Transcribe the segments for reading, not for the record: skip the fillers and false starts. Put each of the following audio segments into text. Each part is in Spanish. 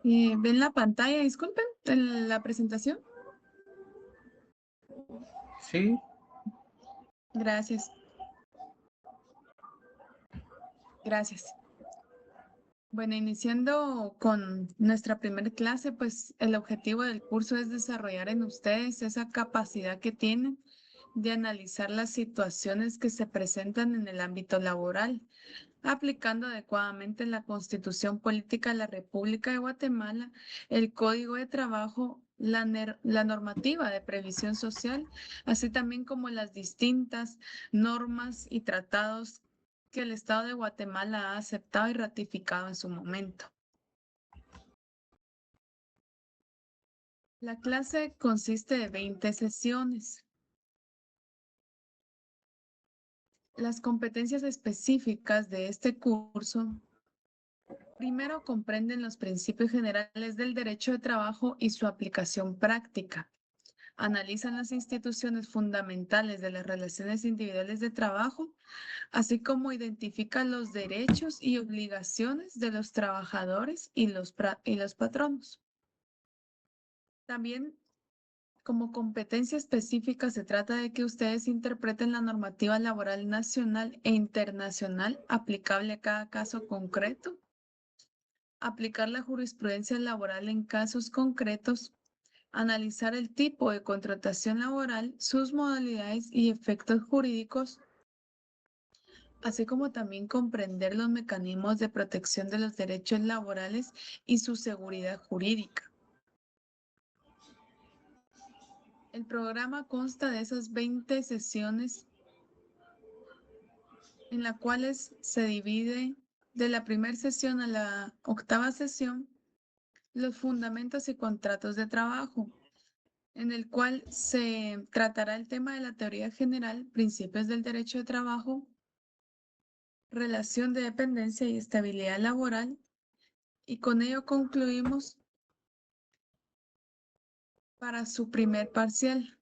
¿Ven la pantalla? Disculpen, la presentación. Sí, Gracias, gracias. Bueno, iniciando con nuestra primera clase, pues el objetivo del curso es desarrollar en ustedes esa capacidad que tienen de analizar las situaciones que se presentan en el ámbito laboral, aplicando adecuadamente la Constitución Política de la República de Guatemala, el Código de Trabajo, la normativa de previsión social, así también como las distintas normas y tratados que el Estado de Guatemala ha aceptado y ratificado en su momento. La clase consiste de 20 sesiones. Las competencias específicas de este curso primero comprenden los principios generales del derecho de trabajo y su aplicación práctica. Analizan las instituciones fundamentales de las relaciones individuales de trabajo, así como identifican los derechos y obligaciones de los trabajadores y los patronos. También, como competencia específica, se trata de que ustedes interpreten la normativa laboral nacional e internacional aplicable a cada caso concreto, aplicar la jurisprudencia laboral en casos concretos, analizar el tipo de contratación laboral, sus modalidades y efectos jurídicos, así como también comprender los mecanismos de protección de los derechos laborales y su seguridad jurídica. El programa consta de esas 20 sesiones en las cuales se divide de la primera sesión a la octava sesión los fundamentos y contratos de trabajo, en el cual se tratará el tema de la teoría general, principios del derecho de trabajo, relación de dependencia y estabilidad laboral, y con ello concluimos para su primer parcial.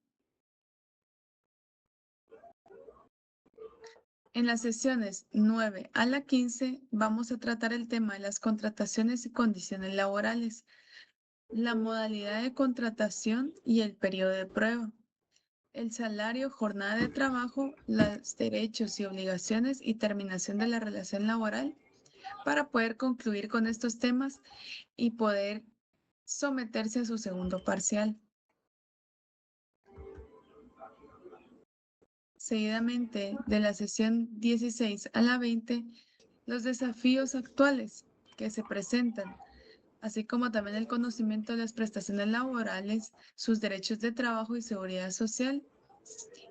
En las sesiones 9 a la 15 vamos a tratar el tema de las contrataciones y condiciones laborales, la modalidad de contratación y el periodo de prueba, el salario, jornada de trabajo, los derechos y obligaciones y terminación de la relación laboral para poder concluir con estos temas y poder someterse a su segundo parcial. Seguidamente, de la sesión 16 a la 20, los desafíos actuales que se presentan, así como también el conocimiento de las prestaciones laborales, sus derechos de trabajo y seguridad social,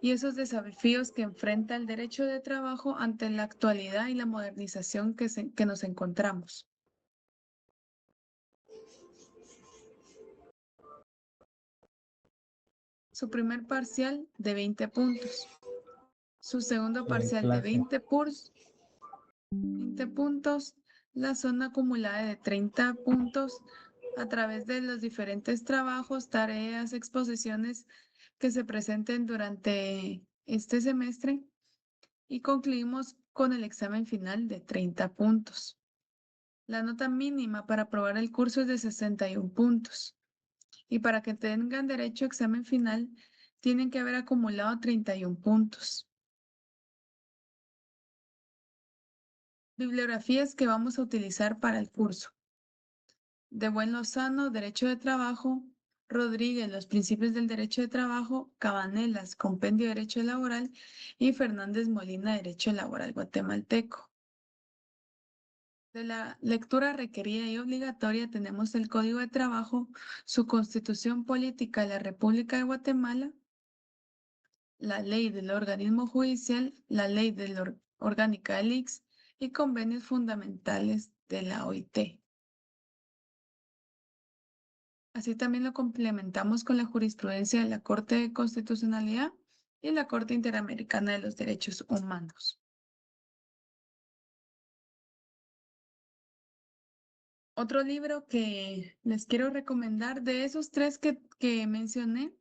y esos desafíos que enfrenta el derecho de trabajo ante la actualidad y la modernización que nos encontramos. Su primer parcial de 20 puntos, su segundo qué parcial de clase. 20 puntos, la zona acumulada de 30 puntos a través de los diferentes trabajos, tareas, exposiciones que se presenten durante este semestre y concluimos con el examen final de 30 puntos. La nota mínima para aprobar el curso es de 61 puntos y para que tengan derecho a examen final tienen que haber acumulado 31 puntos. Bibliografías que vamos a utilizar para el curso. De Buen Lozano, Derecho de Trabajo; Rodríguez, Los Principios del Derecho de Trabajo; Cabanelas, Compendio de Derecho Laboral; y Fernández Molina, Derecho Laboral Guatemalteco. De la lectura requerida y obligatoria tenemos el Código de Trabajo, su Constitución Política de la República de Guatemala, la Ley del Organismo Judicial, la Ley Orgánica del ICS y convenios fundamentales de la OIT. Así también lo complementamos con la jurisprudencia de la Corte de Constitucionalidad y la Corte Interamericana de los Derechos Humanos. Otro libro que les quiero recomendar de esos tres que mencioné,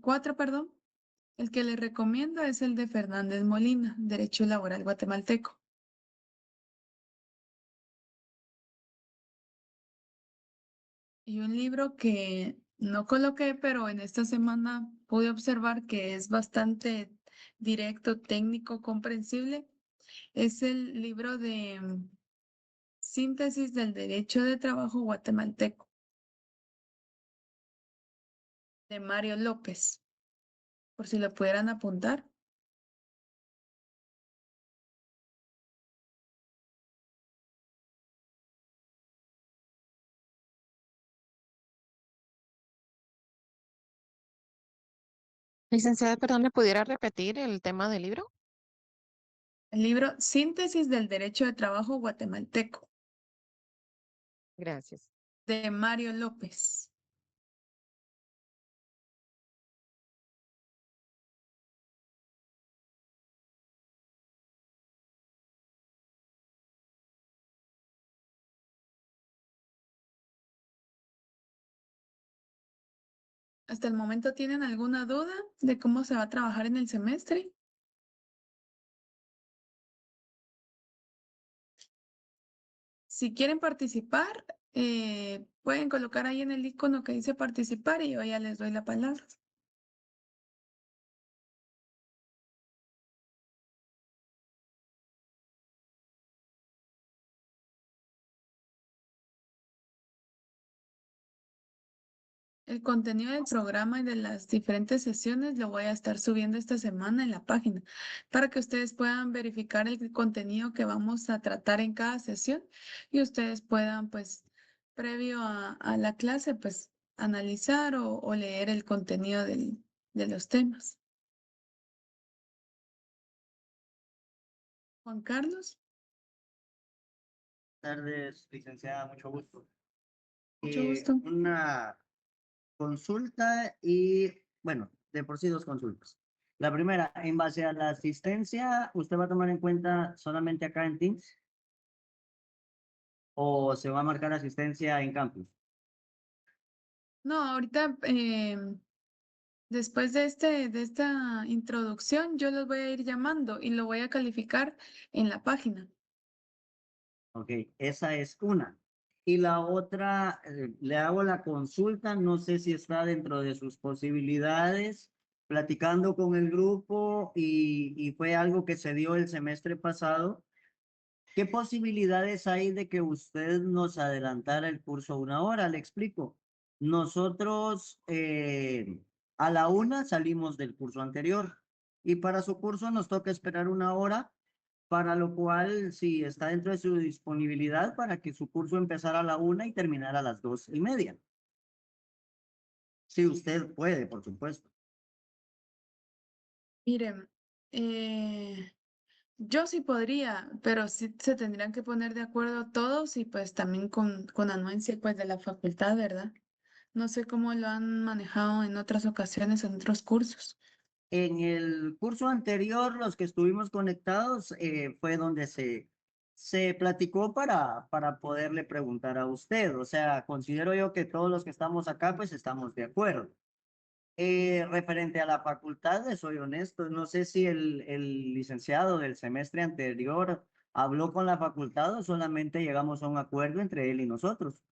cuatro, perdón, el que les recomiendo es el de Fernández Molina, Derecho Laboral Guatemalteco. Y un libro que no coloqué, pero en esta semana pude observar que es bastante directo, técnico, comprensible, es el libro de Síntesis del Derecho de Trabajo Guatemalteco, de Mario López, por si lo pudieran apuntar. Licenciada, perdón, ¿me pudiera repetir el tema del libro? El libro Síntesis del Derecho de Trabajo Guatemalteco, Gracias. de Mario López. ¿Hasta el momento tienen alguna duda de cómo se va a trabajar en el semestre? Si quieren participar, pueden colocar ahí en el icono que dice participar y yo ya les doy la palabra. El contenido del programa y de las diferentes sesiones lo voy a estar subiendo esta semana en la página para que ustedes puedan verificar el contenido que vamos a tratar en cada sesión y ustedes puedan, pues, previo a la clase, pues, analizar o leer el contenido de los temas. Juan Carlos, Tardes, licenciada, mucho gusto. mucho gusto. Una consulta y, bueno, de por sí dos consultas. La primera, en base a la asistencia, ¿usted va a tomar en cuenta solamente acá en Teams o se va a marcar asistencia en campus? No, ahorita, después de esta introducción, yo los voy a ir llamando y lo voy a calificar en la página. Ok, esa es una. Y la otra, le hago la consulta, no sé si está dentro de sus posibilidades, platicando con el grupo y fue algo que se dio el semestre pasado. ¿Qué posibilidades hay de que usted nos adelantara el curso una hora? Le explico. Nosotros a la una salimos del curso anterior y para su curso nos toca esperar una hora, para lo cual si está dentro de su disponibilidad para que su curso empezara a la una y terminara a las 2:30. Si usted puede, por supuesto. Miren, yo sí podría, pero sí se tendrían que poner de acuerdo todos y pues también con anuencia pues de la facultad, ¿verdad? No sé cómo lo han manejado en otras ocasiones, en otros cursos. En el curso anterior, los que estuvimos conectados, fue donde se platicó para poderle preguntar a usted. O sea, considero yo que todos los que estamos acá, pues estamos de acuerdo. Referente a la facultad, soy honesto, no sé si el licenciado del semestre anterior habló con la facultad o solamente llegamos a un acuerdo entre él y nosotros,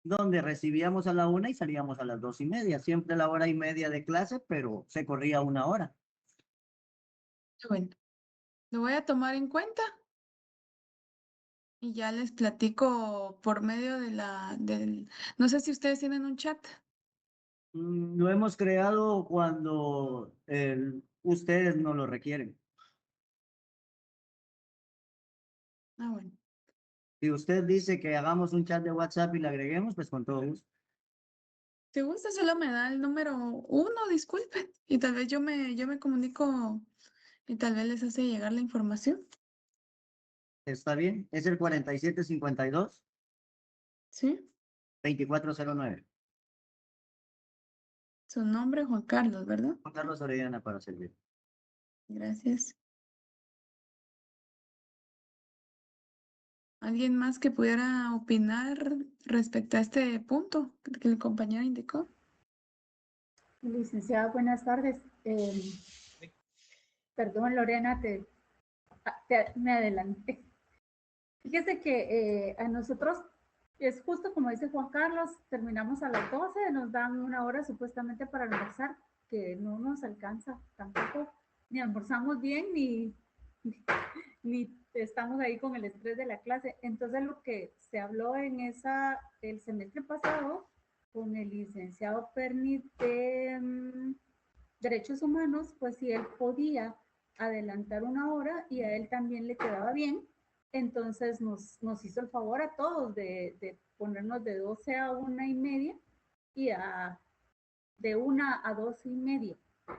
donde recibíamos a la una y salíamos a las 2:30, siempre la hora y media de clase, pero se corría una hora. Bueno, lo voy a tomar en cuenta y ya les platico por medio no sé si ustedes tienen un chat. Lo hemos creado cuando ustedes no lo requieren. Ah, bueno. Si usted dice que hagamos un chat de WhatsApp y le agreguemos, pues con todo gusto. Si gusta, solo me da el número uno, disculpen, y tal vez yo me comunico y tal vez les hace llegar la información. ¿Está bien? Es el 4752 ¿Sí? 2409. Su nombre, Juan Carlos, ¿verdad? Juan Carlos Orellana para servir. Gracias. ¿Alguien más que pudiera opinar respecto a este punto que el compañero indicó? Licenciada, buenas tardes. Perdón, Lorena, me adelanté. Fíjese que a nosotros es justo como dice Juan Carlos, terminamos a las 12, nos dan una hora supuestamente para almorzar, que no nos alcanza tampoco, ni almorzamos bien, ni estamos ahí con el estrés de la clase. Entonces lo que se habló en el semestre pasado con el licenciado Perni de Derechos Humanos, pues si él podía adelantar una hora y a él también le quedaba bien, entonces nos hizo el favor a todos de ponernos de 12 a 1:30 y de 1 a 2:30.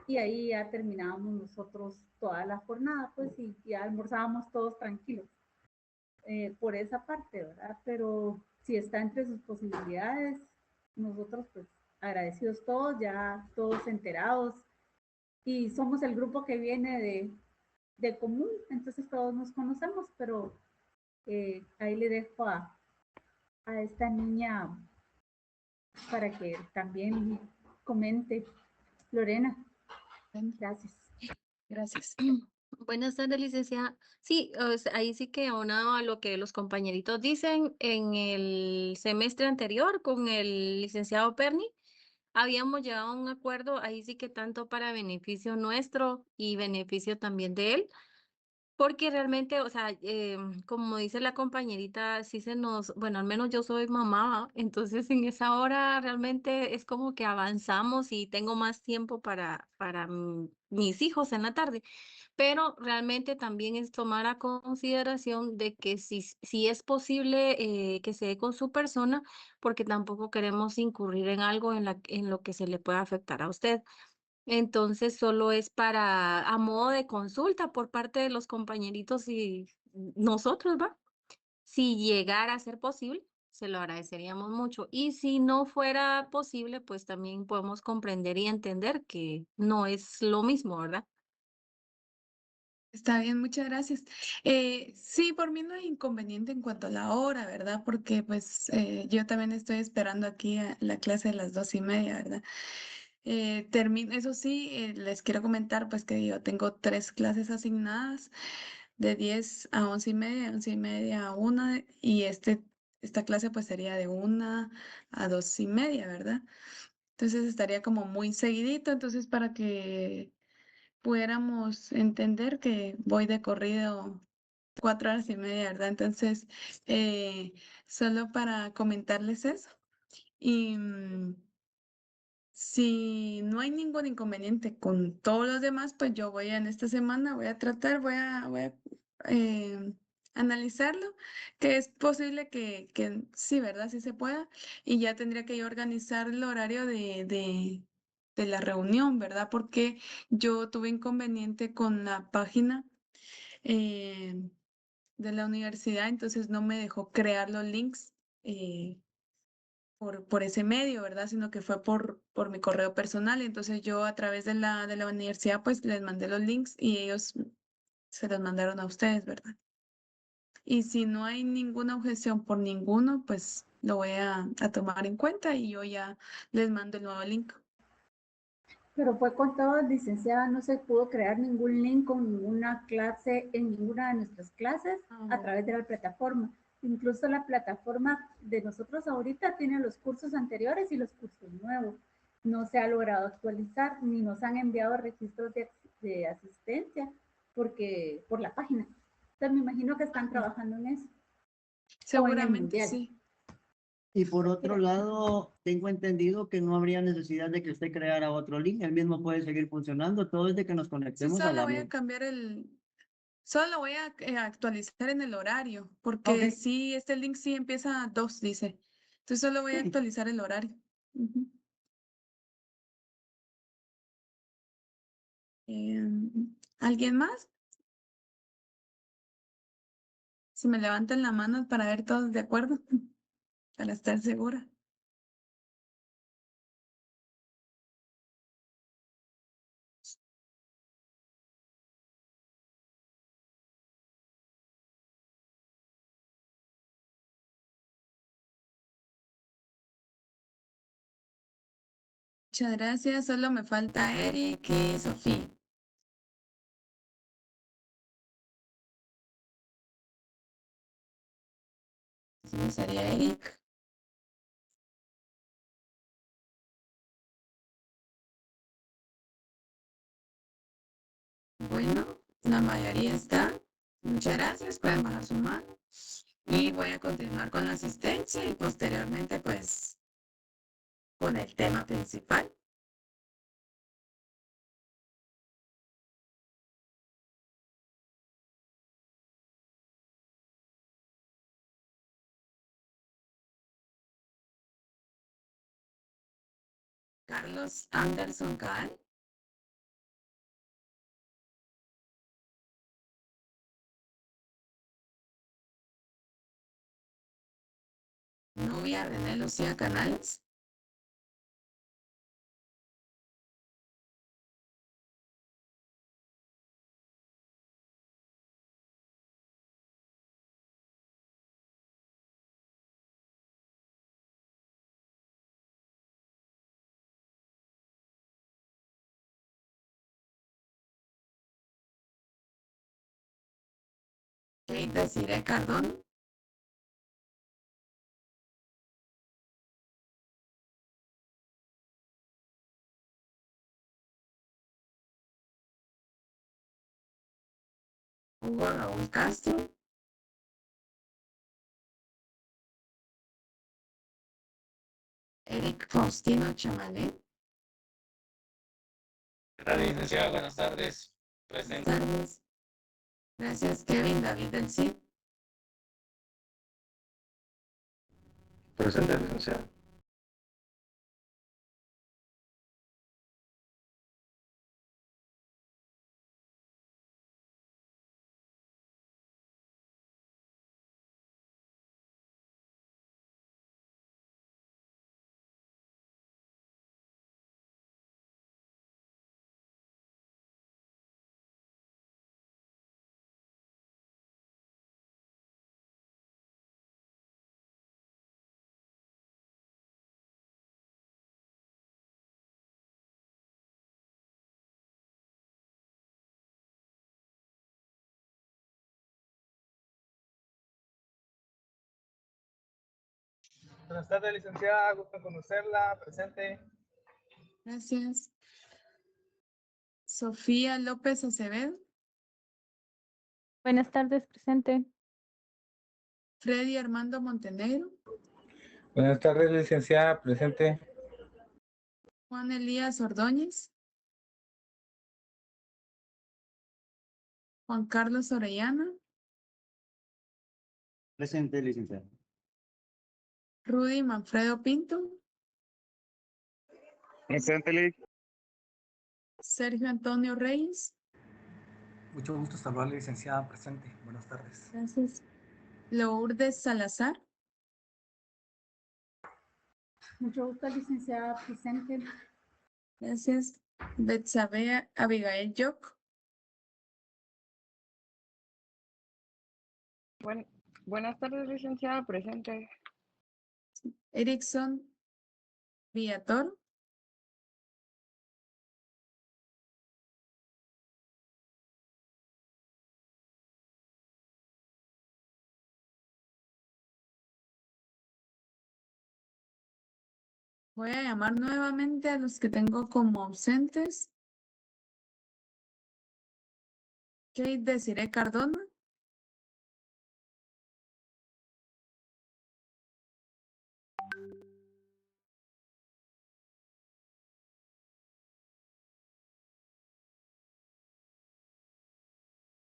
Y ahí ya terminábamos nosotros toda la jornada, pues, y ya almorzábamos todos tranquilos. Por esa parte, ¿verdad? Pero si está entre sus posibilidades, nosotros pues agradecidos todos, ya todos enterados, y somos el grupo que viene de común, entonces todos nos conocemos, pero ahí le dejo a esta niña para que también comente. Lorena, gracias. Gracias. Buenas tardes, licenciada. Sí, o sea, ahí sí que aunado a lo que los compañeritos dicen, en el semestre anterior con el licenciado Perni, habíamos llegado a un acuerdo, ahí sí que tanto para beneficio nuestro y beneficio también de él, porque realmente, o sea, como dice la compañerita, sí se nos, bueno, al menos yo soy mamá, entonces en esa hora realmente es como que avanzamos y tengo más tiempo para mis hijos en la tarde, pero realmente también es tomar a consideración de que si es posible que se dé con su persona, porque tampoco queremos incurrir en algo en lo que se le pueda afectar a usted. Entonces, solo es a modo de consulta por parte de los compañeritos y nosotros, ¿va? Si llegara a ser posible, se lo agradeceríamos mucho. Y si no fuera posible, pues también podemos comprender y entender que no es lo mismo, ¿verdad? Está bien, muchas gracias. Sí, por mí no hay inconveniente en cuanto a la hora, ¿verdad? Porque pues yo también estoy esperando aquí a la clase de las 2:30, ¿verdad? Eso sí, les quiero comentar pues que yo tengo 3 clases asignadas de 10 a 11:30, 11:30 a 1 y esta clase pues sería de 1 a 2:30, ¿verdad? Entonces estaría como muy seguidito, entonces para que pudiéramos entender que voy de corrido 4 horas y media, ¿verdad? Entonces, eh, solo para comentarles eso. Y si no hay ningún inconveniente con todos los demás, pues yo en esta semana, voy a tratar, voy a eh, analizarlo, que es posible que sí, ¿verdad? Sí se pueda. Y ya tendría que yo organizar el horario de la reunión, ¿verdad? Porque yo tuve inconveniente con la página eh, de la universidad, entonces no me dejó crear los links. Por ese medio, ¿verdad? Sino que fue por mi correo personal. Entonces yo a través de la universidad pues les mandé los links y ellos se los mandaron a ustedes, ¿verdad? Y si no hay ninguna objeción por ninguno, pues lo voy a tomar en cuenta y yo ya les mando el nuevo link. Pero fue con todo, licenciada, no se pudo crear ningún link con ninguna clase en ninguna de nuestras clases a Ah, través de la plataforma. Incluso la plataforma de nosotros ahorita tiene los cursos anteriores y los cursos nuevos. No se ha logrado actualizar ni nos han enviado registros de asistencia por la página. Entonces me imagino que están ajá. trabajando en eso o en el Seguramente mundial. sí. Y por otro Mira, lado, tengo entendido que no habría necesidad de que usted creara otro link, el mismo puede seguir funcionando, todo desde que nos Sí, conectemos a solo la voy a red. cambiar solo lo voy a actualizar en el horario, Ok, porque sí, este link sí empieza a 2, dice. Entonces solo voy a sí. actualizar el horario. Ujú. ¿Alguien más? Si me levantan la mano para ver todos de acuerdo, para estar segura. Muchas gracias. Solo me falta Eric y Sofía. Entonces sería Eric. Bueno, la mayoría está. Muchas gracias. Pueden bajar su mano. Y voy a continuar con la asistencia y posteriormente, pues, con el tema principal. Carlos Anderson Caal. Novia René Lucía Canales. Kate Desiree Cardona. Hugo Raúl Castro. Eric Faustino Chamalé. Licenciada, buenas tardes. Buenas Presente. tardes. Gracias, Kevin David del CID. Presente, licenciada. Buenas tardes, licenciada. Gusto en conocerla. Presente. Gracias. Sofía López Acevedo. Buenas tardes, presente. Freddy Armando Montenegro. Buenas tardes, licenciada. Presente. Juan Elías Ordóñez. Juan Carlos Orellana. Presente, licenciada. Rudy Manfredo Pinto. Presente, Lic. Sergio Antonio Reyes. Mucho gusto saludarle, licenciada. Presente. Buenas tardes. Gracias. Lourdes Salazar. Mucho gusto, licenciada. Presente. Gracias. Betsabe Abigail Yoc. Buenas tardes, licenciada. Presente. Erickson Villator. Voy a llamar nuevamente a los que tengo como ausentes. Kate Desiree Cardona.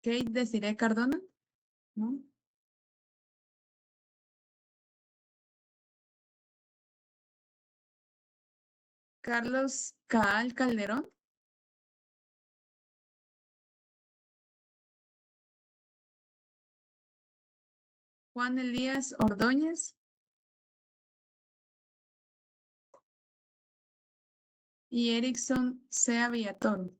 Kate Desiree Cardona. ¿No? Carlos Caal Calderón. Juan Elías Ordóñez. Y Erickson Sea Villatoro.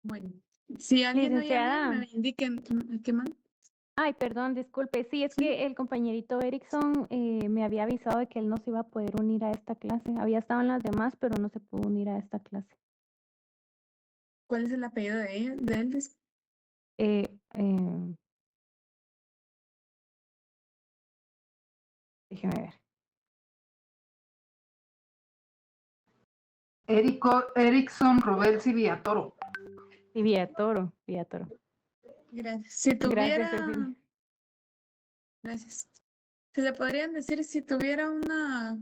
Bueno, si alguien no oye bien, me indiquen qué más. Ay, perdón, disculpe. Sí, es Sí. que el compañerito Erickson me había avisado de que él no se iba a poder unir a esta clase. Había estado en las demás, pero no se pudo unir a esta clase. ¿Cuál es el apellido de ella, de él? Eh, Déjeme ver. Erickson Rodelsi Villatoro. Y Villatoro, Villatoro. Gracias. Si Gracias, tuviera, Cecilia. gracias. Si le podrían decir si tuviera una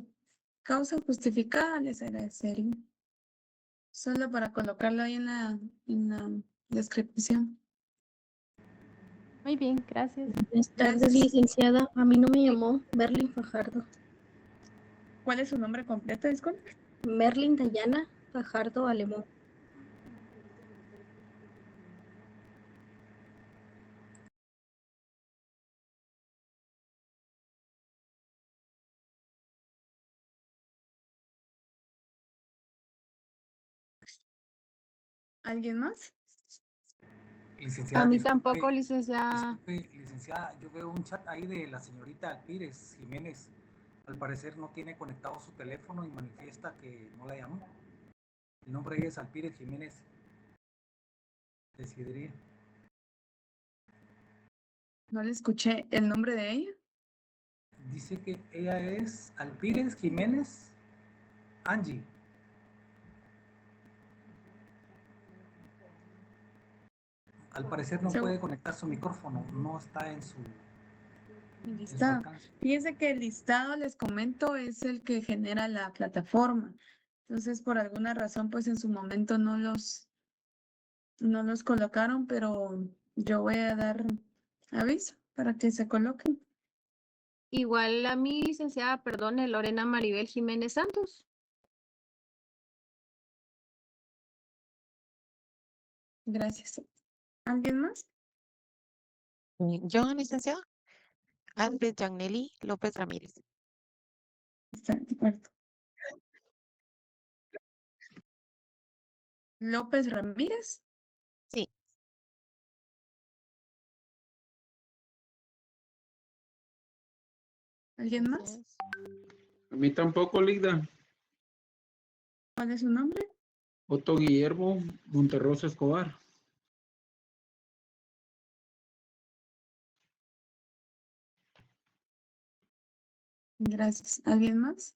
causa justificada, les agradecería. Solo para colocarlo ahí en la descripción. Muy bien, gracias. Buenas tardes, Gracias. licenciada. A mí no me llamó Merlin Fajardo. ¿Cuál es su nombre completo, disculpe? Merlin Dayana Fajardo Alemón. ¿Alguien más? Licenciada, A mí disculpe, tampoco, licenciada. disculpe, licenciada, yo veo un chat ahí de la señorita Alpírez Jiménez. Al parecer no tiene conectado su teléfono y manifiesta que no la llamó. El nombre de ella es Alpírez Jiménez. Decidiría. No le escuché el nombre de ella. Dice que ella es Alpírez Jiménez Angie. Al parecer no puede conectar su micrófono, no está en su listado. alcance. Fíjense que el listado, les comento, es el que genera la plataforma. Entonces, por alguna razón, pues en su momento no los colocaron, pero yo voy a dar aviso para que se coloquen. Igual a mí, licenciada, perdone, Lorena Maribel Jiménez Santos. Gracias. ¿Alguien más? Yo, licenciada. Albert Yaneli López Ramírez. Está de acuerdo. López Ramírez. Sí. ¿Alguien más? A mí tampoco, Ligda. ¿Cuál es su nombre? Otto Guillermo Monterrosa Escobar. Gracias. ¿Alguien más?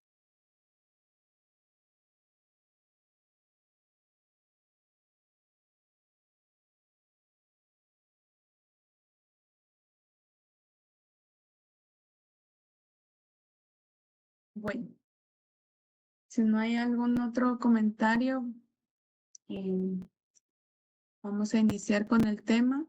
Bueno, si no hay algún otro comentario, vamos a iniciar con el tema.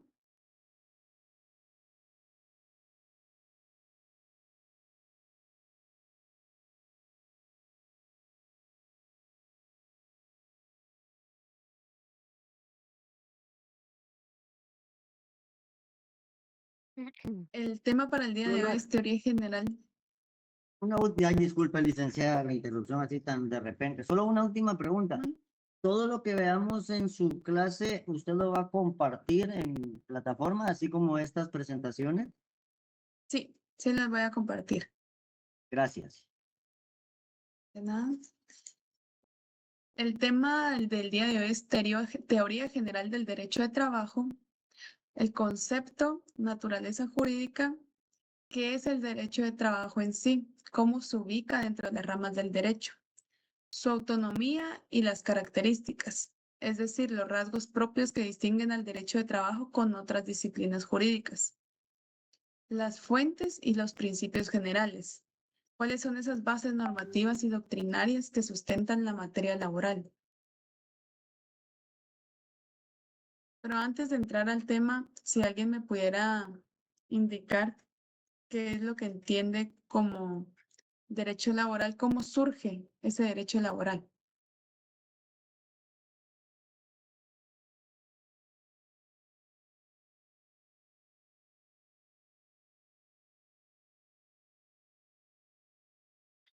El tema para el día de hoy es teoría general. Una última, disculpa, licenciada, la interrupción así tan de repente. Solo una última pregunta. Todo lo que veamos en su clase, ¿usted lo va a compartir en plataforma, así como estas presentaciones? Sí, sí las voy a compartir. Gracias. De nada. El tema del día de hoy es teoría general del derecho de trabajo, el concepto, naturaleza jurídica, qué es el derecho de trabajo en sí, cómo se ubica dentro de las ramas del derecho, su autonomía y las características, es decir, los rasgos propios que distinguen al derecho de trabajo con otras disciplinas jurídicas, las fuentes y los principios generales. ¿Cuáles son esas bases normativas y doctrinarias que sustentan la materia laboral? Pero antes de entrar al tema, si alguien me pudiera indicar qué es lo que entiende como derecho laboral, cómo surge ese derecho laboral.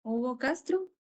Hugo Castro.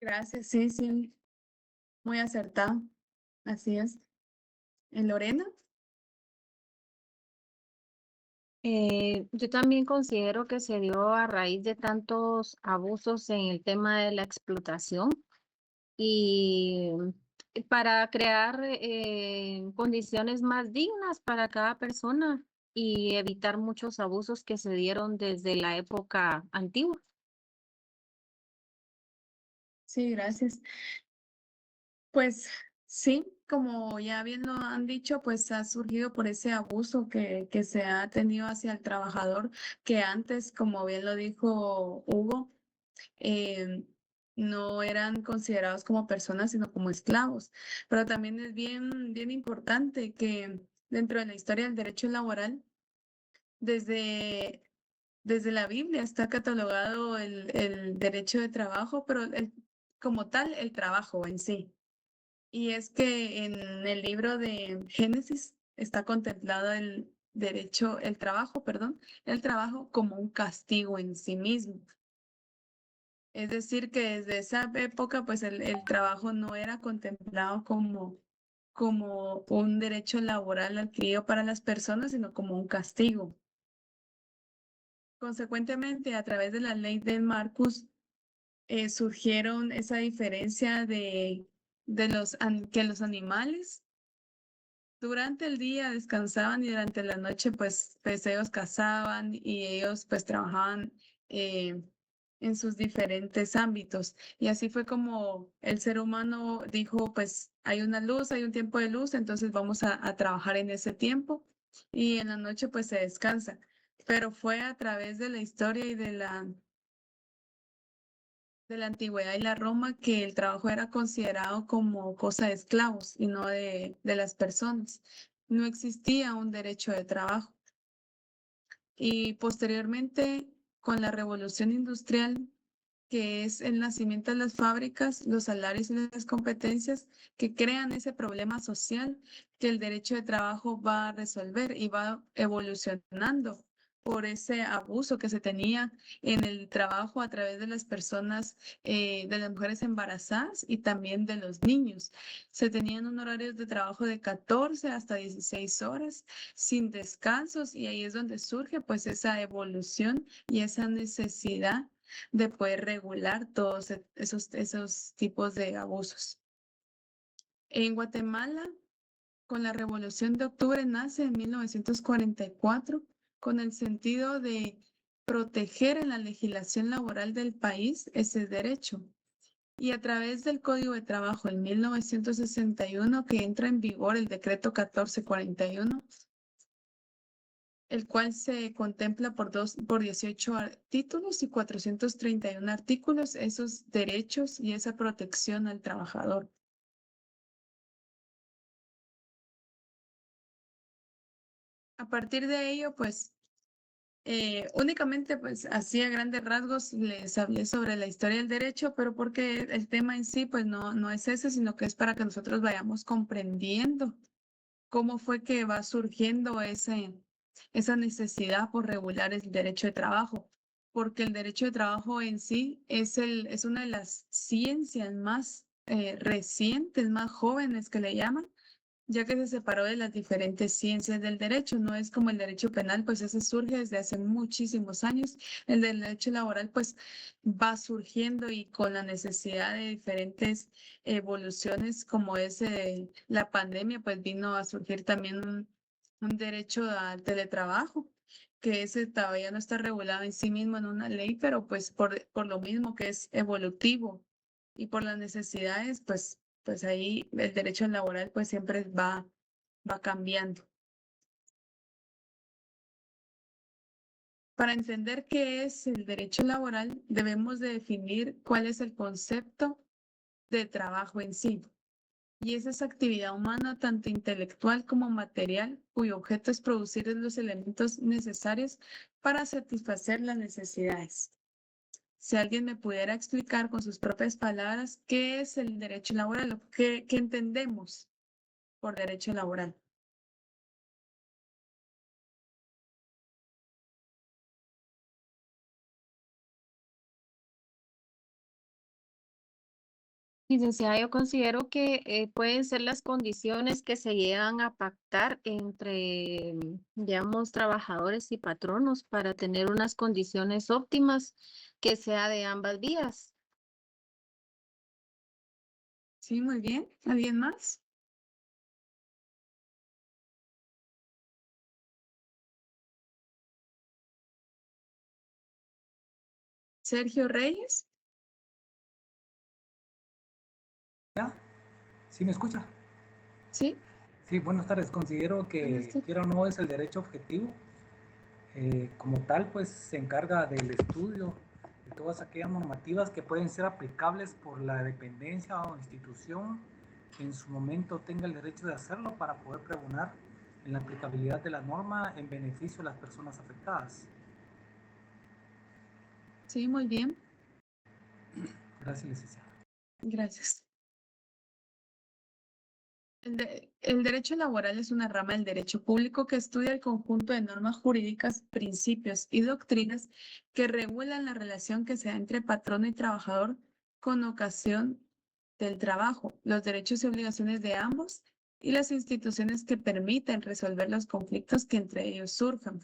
Gracias, sí, sí, muy acertado. Así es. Lorena, Yo también considero que se dio a raíz de tantos abusos en el tema de la explotación y para crear condiciones más dignas para cada persona y evitar muchos abusos que se dieron desde la época antigua. sí, gracias. Pues sí, como ya bien lo han dicho, pues ha surgido por ese abuso que se ha tenido hacia el trabajador, que antes, como bien lo dijo Hugo, eh, no eran considerados como personas, sino como esclavos. Pero también es bien importante que dentro de la historia del derecho laboral, desde, desde la Biblia está catalogado el derecho de trabajo, pero como tal, el trabajo en sí. Y es que en el libro de Génesis está contemplado el trabajo, perdón, el trabajo como un castigo en sí mismo. Es decir, que desde esa época, pues el trabajo no era contemplado como un derecho laboral adquirido para las personas, sino como un castigo. Consecuentemente, a través de la ley de Marcus, surgieron esa diferencia de que los animales durante el día descansaban y durante la noche pues ellos cazaban y ellos pues trabajaban eh, en sus diferentes ámbitos. Y así fue como el ser humano dijo, pues hay una luz, hay un tiempo de luz, entonces vamos a trabajar en ese tiempo y en la noche pues se descansa. Pero fue a través de la historia y de la antigüedad y la Roma que el trabajo era considerado como cosa de esclavos y no de las personas. No existía un derecho de trabajo. Y posteriormente, con la revolución industrial, que es el nacimiento de las fábricas, los salarios y las competencias que crean ese problema social que el derecho de trabajo va a resolver y va evolucionando por ese abuso que se tenía en el trabajo a través de las personas, de las mujeres embarazadas y también de los niños. Se tenían un horario de trabajo de 14 hasta 16 horas sin descansos y ahí es donde surge pues esa evolución y esa necesidad de poder regular todos esos tipos de abusos. En Guatemala, con la Revolución de Octubre, nace en 1944 con el sentido de proteger en la legislación laboral del país ese derecho. Y a través del Código de Trabajo en 1961, que entra en vigor el decreto 1441, el cual se contempla por 18 títulos y 431 artículos, esos derechos y esa protección al trabajador. A partir de ello, pues, únicamente, pues, así a grandes rasgos les hablé sobre la historia del derecho, pero porque el tema en sí, pues, no es ese, sino que es para que nosotros vayamos comprendiendo cómo fue que va surgiendo esa necesidad por regular el derecho de trabajo, porque el derecho de trabajo en sí es una de las ciencias más recientes, más jóvenes que le llaman, ya que se separó de las diferentes ciencias del derecho. No es como el derecho penal, pues ese surge desde hace muchísimos años. El del derecho laboral, pues va surgiendo y con la necesidad de diferentes evoluciones, como es la pandemia, pues vino a surgir también un derecho al teletrabajo, que ese todavía no está regulado en sí mismo en una ley, pero pues por lo mismo que es evolutivo y por las necesidades, pues ahí el derecho laboral pues siempre va cambiando. Para entender qué es el derecho laboral, debemos de definir cuál es el concepto de trabajo en sí. Y es esa actividad humana, tanto intelectual como material, cuyo objeto es producir los elementos necesarios para satisfacer las necesidades. Si alguien me pudiera explicar con sus propias palabras qué es el derecho laboral, qué entendemos por derecho laboral. Licenciada, yo considero que pueden ser las condiciones que se llegan a pactar entre, digamos, trabajadores y patronos para tener unas condiciones óptimas que sea de ambas vías. Sí, muy bien. ¿Alguien más? Sergio Reyes. ¿Sí me escucha? Sí. Sí, buenas tardes. Considero que, quiera o no, es el derecho objetivo. Como tal, pues se encarga del estudio de todas aquellas normativas que pueden ser aplicables por la dependencia o institución que en su momento tenga el derecho de hacerlo para poder pregonar en la aplicabilidad de la norma en beneficio de las personas afectadas. Sí, muy bien. Gracias, licenciada. Gracias. El derecho laboral es una rama del derecho público que estudia el conjunto de normas jurídicas, principios y doctrinas que regulan la relación que se da entre patrono y trabajador con ocasión del trabajo, los derechos y obligaciones de ambos y las instituciones que permiten resolver los conflictos que entre ellos surjan.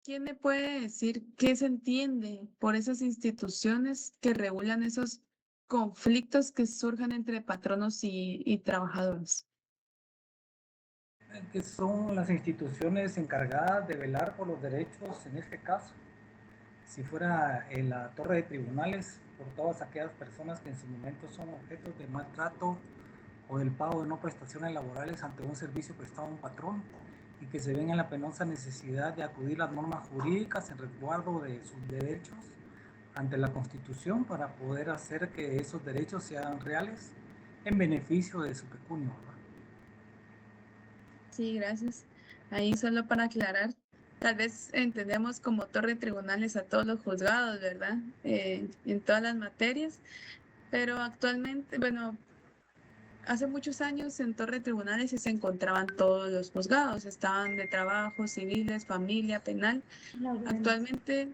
¿Quién me puede decir qué se entiende por esas instituciones que regulan esos conflictos que surjan entre patronos y trabajadores? Que son las instituciones encargadas de velar por los derechos, en este caso, si fuera en la torre de tribunales, por todas aquellas personas que en su momento son objetos de maltrato o del pago de no prestaciones laborales ante un servicio prestado a un patrón y que se ven en la penosa necesidad de acudir a las normas jurídicas en resguardo de sus derechos ante la Constitución para poder hacer que esos derechos sean reales en beneficio de su pecunio, ¿verdad? Sí, gracias. Ahí solo para aclarar, tal vez entendemos como torre de tribunales a todos los juzgados, ¿verdad? En todas las materias, pero actualmente, bueno, hace muchos años en torre de tribunales sí se encontraban todos los juzgados, estaban de trabajo, civiles, familia, penal. Actualmente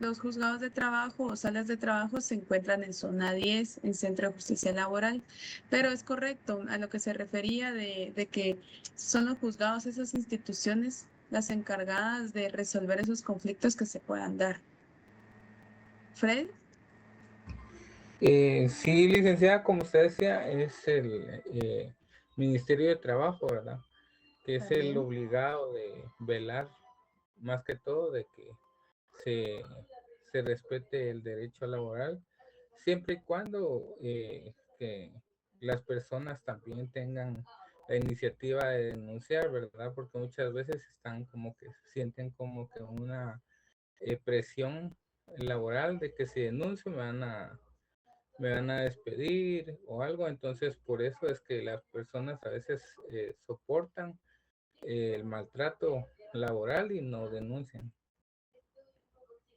los juzgados de trabajo o salas de trabajo se encuentran en zona 10, en Centro de Justicia Laboral, pero es correcto a lo que se refería de que son los juzgados, esas instituciones, las encargadas de resolver esos conflictos que se puedan dar. Fred. Sí, licenciada, como usted decía, es el Ministerio de Trabajo, ¿verdad? Que es el obligado de velar, más que todo, de que se respete el derecho laboral, siempre y cuando que las personas también tengan la iniciativa de denunciar, ¿verdad? Porque muchas veces están como que sienten como que una presión laboral de que si denuncio me van a despedir o algo. Entonces por eso es que las personas a veces soportan el maltrato laboral y no denuncian.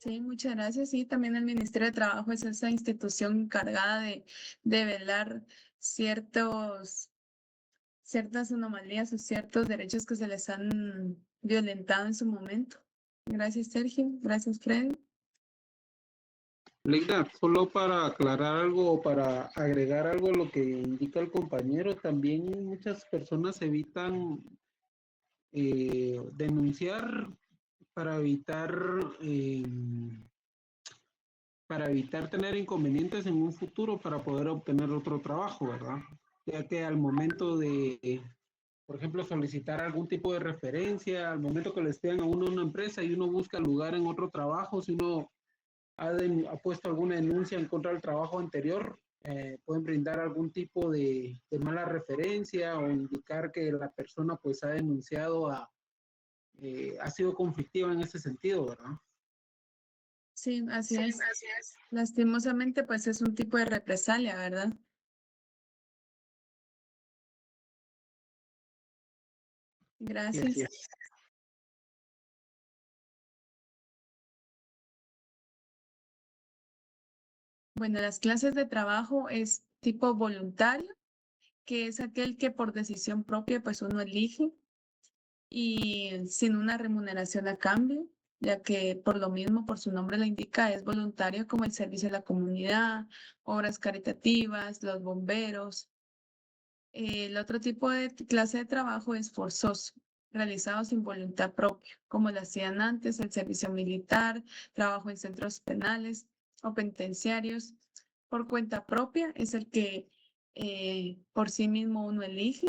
Sí, muchas gracias. Sí, también el Ministerio de Trabajo es esa institución encargada de velar ciertas anomalías o ciertos derechos que se les han violentado en su momento. Gracias, Sergio. Gracias, Freddy. Leida, solo para aclarar algo o para agregar algo a lo que indica el compañero, también muchas personas evitan denunciar para evitar tener inconvenientes en un futuro para poder obtener otro trabajo, ¿verdad? Ya que al momento de, por ejemplo, solicitar algún tipo de referencia, al momento que les pidan a uno una empresa y uno busca lugar en otro trabajo, si uno ha puesto alguna denuncia en contra del trabajo anterior, pueden brindar algún tipo de mala referencia o indicar que la persona pues ha denunciado ha sido conflictiva en ese sentido, ¿verdad? Sí, así es. Lastimosamente, pues es un tipo de represalia, ¿verdad? Gracias. Bueno, las clases de trabajo es tipo voluntario, que es aquel que por decisión propia pues uno elige y sin una remuneración a cambio. ya que por lo mismo, por su nombre lo indica, es voluntario como el servicio a la comunidad, obras caritativas, los bomberos. El otro tipo de clase de trabajo es forzoso, realizado sin voluntad propia, como lo hacían antes el servicio militar, trabajo en centros penales o penitenciarios. Por cuenta propia es el que por sí mismo uno elige,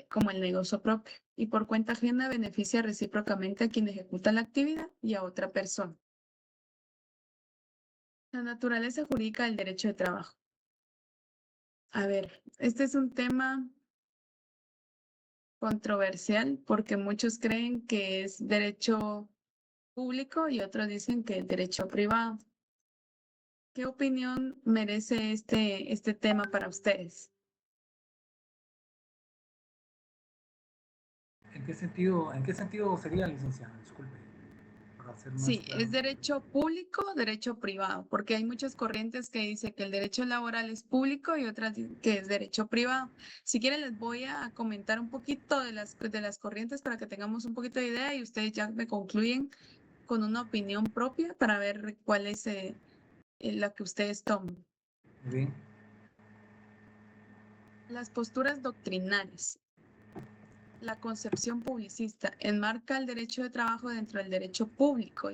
como el negocio propio, y por cuenta ajena beneficia recíprocamente a quien ejecuta la actividad y a otra persona. La naturaleza jurídica del derecho de trabajo. A ver, este es un tema controversial porque muchos creen que es derecho público y otros dicen que es derecho privado. ¿Qué opinión merece este tema para ustedes? En qué sentido sería, licenciada? Disculpe, para hacer más Sí, claro. es derecho público, derecho privado, porque hay muchas corrientes que dicen que el derecho laboral es público y otras que es derecho privado. Si quieren les voy a comentar un poquito de las corrientes para que tengamos un poquito de idea y ustedes ya me concluyen con una opinión propia para ver cuál es la que ustedes toman. Muy bien. Las posturas doctrinales. La concepción publicista enmarca el derecho de trabajo dentro del derecho público,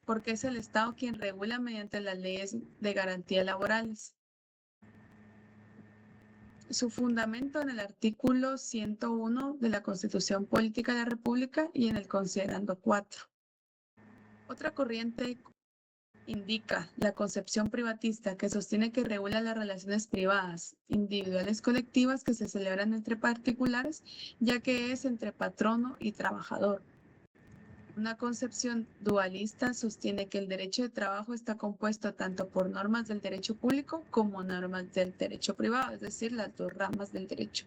porque es el Estado quien regula mediante las leyes de garantía laborales. Su fundamento en el artículo 101 de la Constitución Política de la República y en el considerando 4. Otra corriente indica la concepción privatista que sostiene que regula las relaciones privadas, individuales, colectivas que se celebran entre particulares, ya que es entre patrono y trabajador. Una concepción dualista sostiene que el derecho de trabajo está compuesto tanto por normas del derecho público como normas del derecho privado, es decir, las dos ramas del derecho.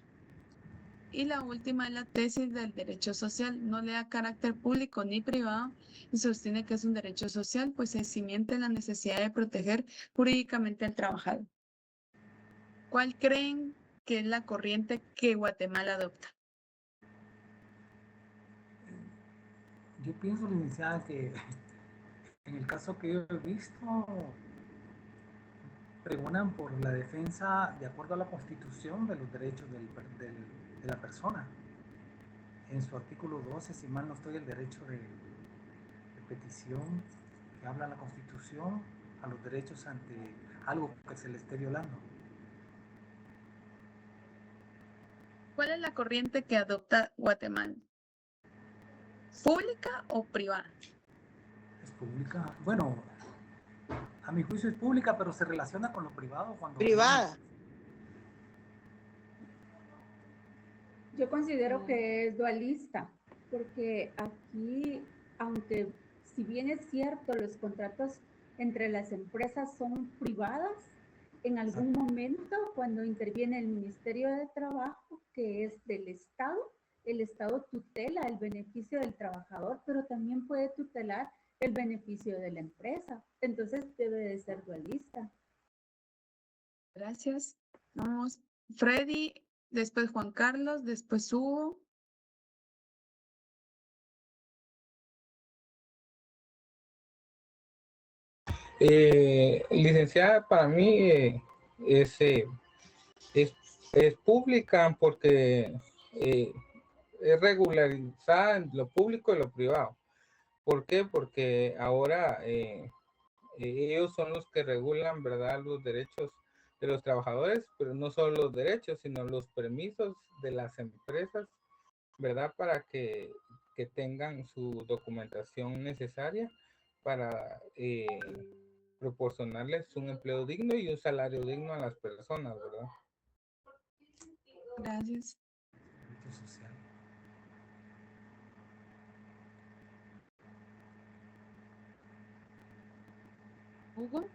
Y la última es la tesis del derecho social. No le da carácter público ni privado y sostiene que es un derecho social, pues se cimienta en la necesidad de proteger jurídicamente al trabajador. ¿Cuál creen que es la corriente que Guatemala adopta? Yo pienso, licenciada, que en el caso que yo he visto, pregonan por la defensa de acuerdo a la Constitución de los derechos de la persona. En su artículo 12, si mal no estoy, el derecho de petición que habla la Constitución a los derechos ante algo que se le esté violando. ¿Cuál es la corriente que adopta Guatemala? ¿Pública o privada? Es pública. Bueno, a mi juicio es pública, pero se relaciona con lo privado cuando... Privada. Yo considero que es dualista, porque aquí, aunque si bien es cierto, los contratos entre las empresas son privadas, en algún momento cuando interviene el Ministerio de Trabajo, que es del Estado, el Estado tutela el beneficio del trabajador, pero también puede tutelar el beneficio de la empresa. Entonces debe de ser dualista. Gracias. Vamos. Freddy, después Juan Carlos, después Hugo. Licenciada, para mí es pública porque es regularizada en lo público y lo privado. ¿Por qué? Porque ahora ellos son los que regulan, ¿verdad?, los derechos de los trabajadores, pero no solo los derechos, sino los permisos de las empresas, ¿verdad?, para que tengan su documentación necesaria para proporcionarles un empleo digno y un salario digno a las personas, ¿verdad? Gracias. Social. Hugo.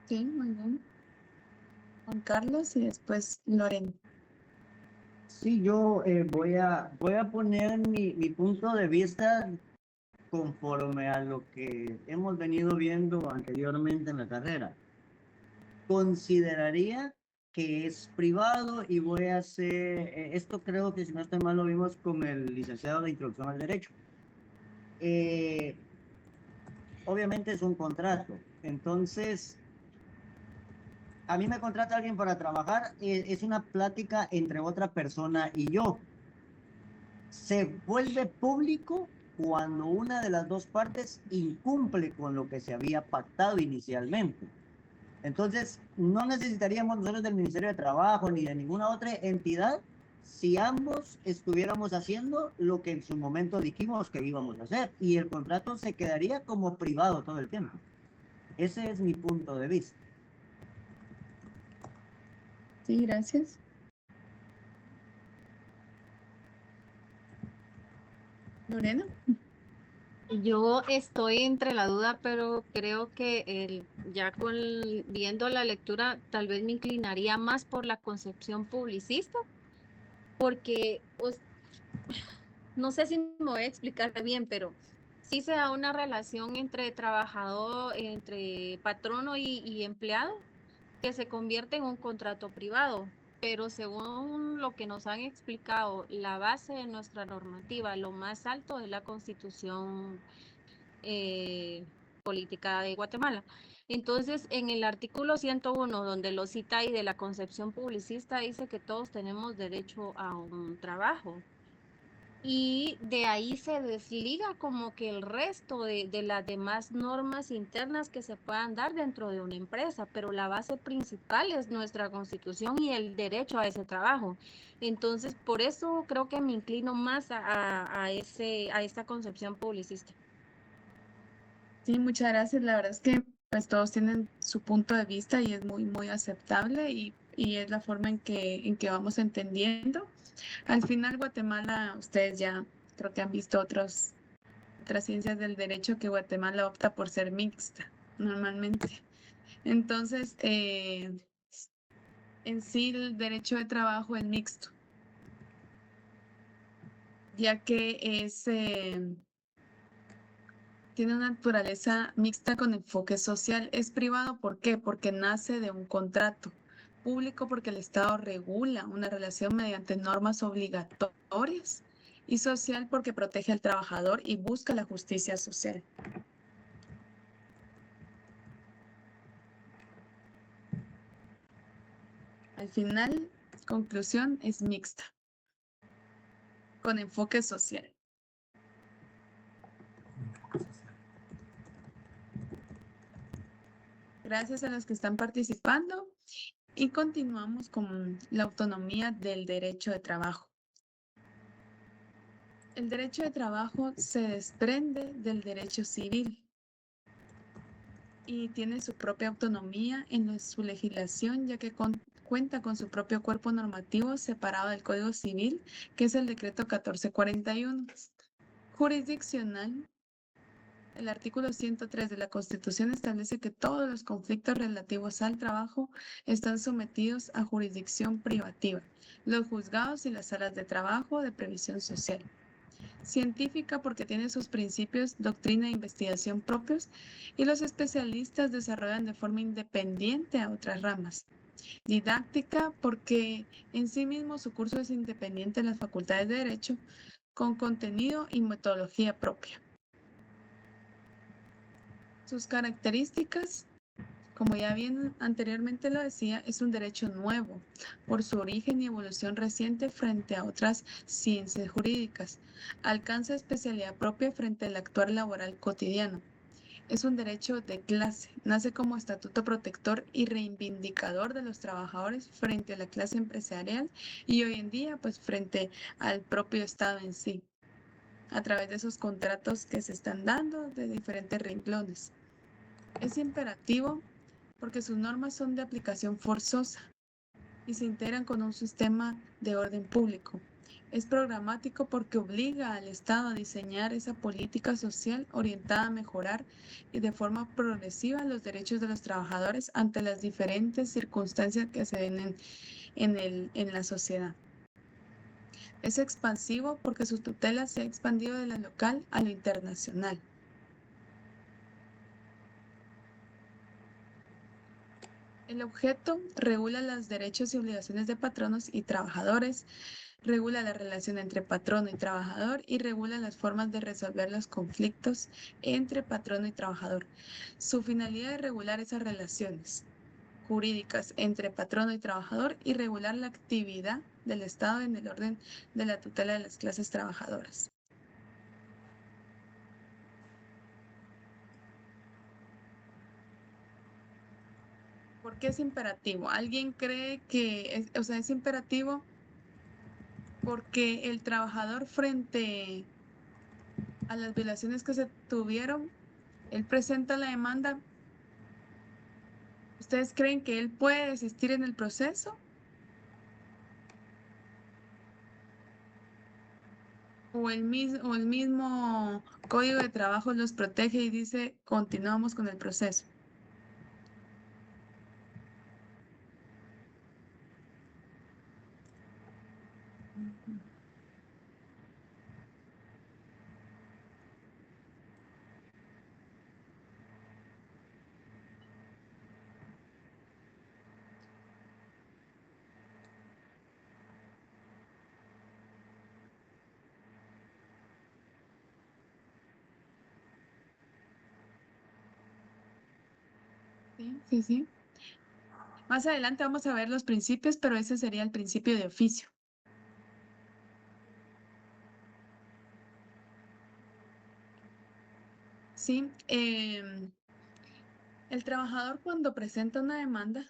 Sí, muy bien. Juan Carlos y después Lorena. Sí, yo voy a poner mi punto de vista conforme a lo que hemos venido viendo anteriormente en la carrera. Consideraría que es privado y voy a hacer, esto creo que si no estoy mal lo vimos con el licenciado de Introducción al Derecho. Obviamente es un contrato, entonces a mí me contrata alguien para trabajar, es una plática entre otra persona y yo. Se vuelve público cuando una de las dos partes incumple con lo que se había pactado inicialmente. Entonces, no necesitaríamos nosotros del Ministerio de Trabajo ni de ninguna otra entidad si ambos estuviéramos haciendo lo que en su momento dijimos que íbamos a hacer y el contrato se quedaría como privado todo el tiempo. Ese es mi punto de vista. Sí, gracias. Lorena. Yo estoy entre la duda, pero creo que ya viendo la lectura, tal vez me inclinaría más por la concepción publicista, porque no sé si me voy a explicar bien, pero sí se da una relación entre trabajador, entre patrono y empleado, que se convierte en un contrato privado. Pero según lo que nos han explicado, la base de nuestra normativa, lo más alto es la Constitución política de Guatemala. Entonces, en el artículo 101, donde lo cita y de la concepción publicista, dice que todos tenemos derecho a un trabajo. Y de ahí se desliga como que el resto de las demás normas internas que se puedan dar dentro de una empresa, pero la base principal es nuestra Constitución y el derecho a ese trabajo. Entonces, por eso creo que me inclino más a esta concepción publicista. Sí, muchas gracias. La verdad es que pues todos tienen su punto de vista y es muy, muy aceptable y es la forma en que vamos entendiendo. Al final, Guatemala, ustedes ya creo que han visto otras ciencias del derecho que Guatemala opta por ser mixta normalmente. Entonces, en sí el derecho de trabajo es mixto, ya que tiene una naturaleza mixta con enfoque social. Es privado, ¿por qué? Porque nace de un contrato. Público, porque el Estado regula una relación mediante normas obligatorias. Y social, porque protege al trabajador y busca la justicia social. Al final, conclusión, es mixta, con enfoque social. Gracias a los que están participando y continuamos con la autonomía del derecho de trabajo. El derecho de trabajo se desprende del derecho civil y tiene su propia autonomía en su legislación, ya que cuenta con su propio cuerpo normativo separado del Código Civil, que es el Decreto 1441. Jurisdiccional. El artículo 103 de la Constitución establece que todos los conflictos relativos al trabajo están sometidos a jurisdicción privativa, los juzgados y las salas de trabajo de previsión social. Científica, porque tiene sus principios, doctrina e investigación propios y los especialistas desarrollan de forma independiente a otras ramas. Didáctica, porque en sí mismo su curso es independiente de las facultades de Derecho, con contenido y metodología propia. Sus características, como ya bien anteriormente lo decía, es un derecho nuevo por su origen y evolución reciente frente a otras ciencias jurídicas. Alcanza especialidad propia frente al actuar laboral cotidiano. Es un derecho de clase, nace como estatuto protector y reivindicador de los trabajadores frente a la clase empresarial y hoy en día pues frente al propio Estado en sí, a través de esos contratos que se están dando de diferentes renglones. Es imperativo porque sus normas son de aplicación forzosa y se integran con un sistema de orden público. Es programático porque obliga al Estado a diseñar esa política social orientada a mejorar y de forma progresiva los derechos de los trabajadores ante las diferentes circunstancias que se den en la sociedad. Es expansivo porque su tutela se ha expandido de lo local a lo internacional. El objeto regula los derechos y obligaciones de patronos y trabajadores, regula la relación entre patrono y trabajador y regula las formas de resolver los conflictos entre patrono y trabajador. Su finalidad es regular esas relaciones jurídicas entre patrono y trabajador y regular la actividad del Estado en el orden de la tutela de las clases trabajadoras. ¿Por qué es imperativo? ¿Alguien cree que es imperativo porque el trabajador frente a las violaciones que se tuvieron, él presenta la demanda? ¿Ustedes creen que él puede desistir en el proceso? ¿O el mismo Código de Trabajo los protege y dice continuamos con el proceso? Sí, sí, sí. Más adelante vamos a ver los principios, pero ese sería el principio de oficio. Sí, el trabajador cuando presenta una demanda,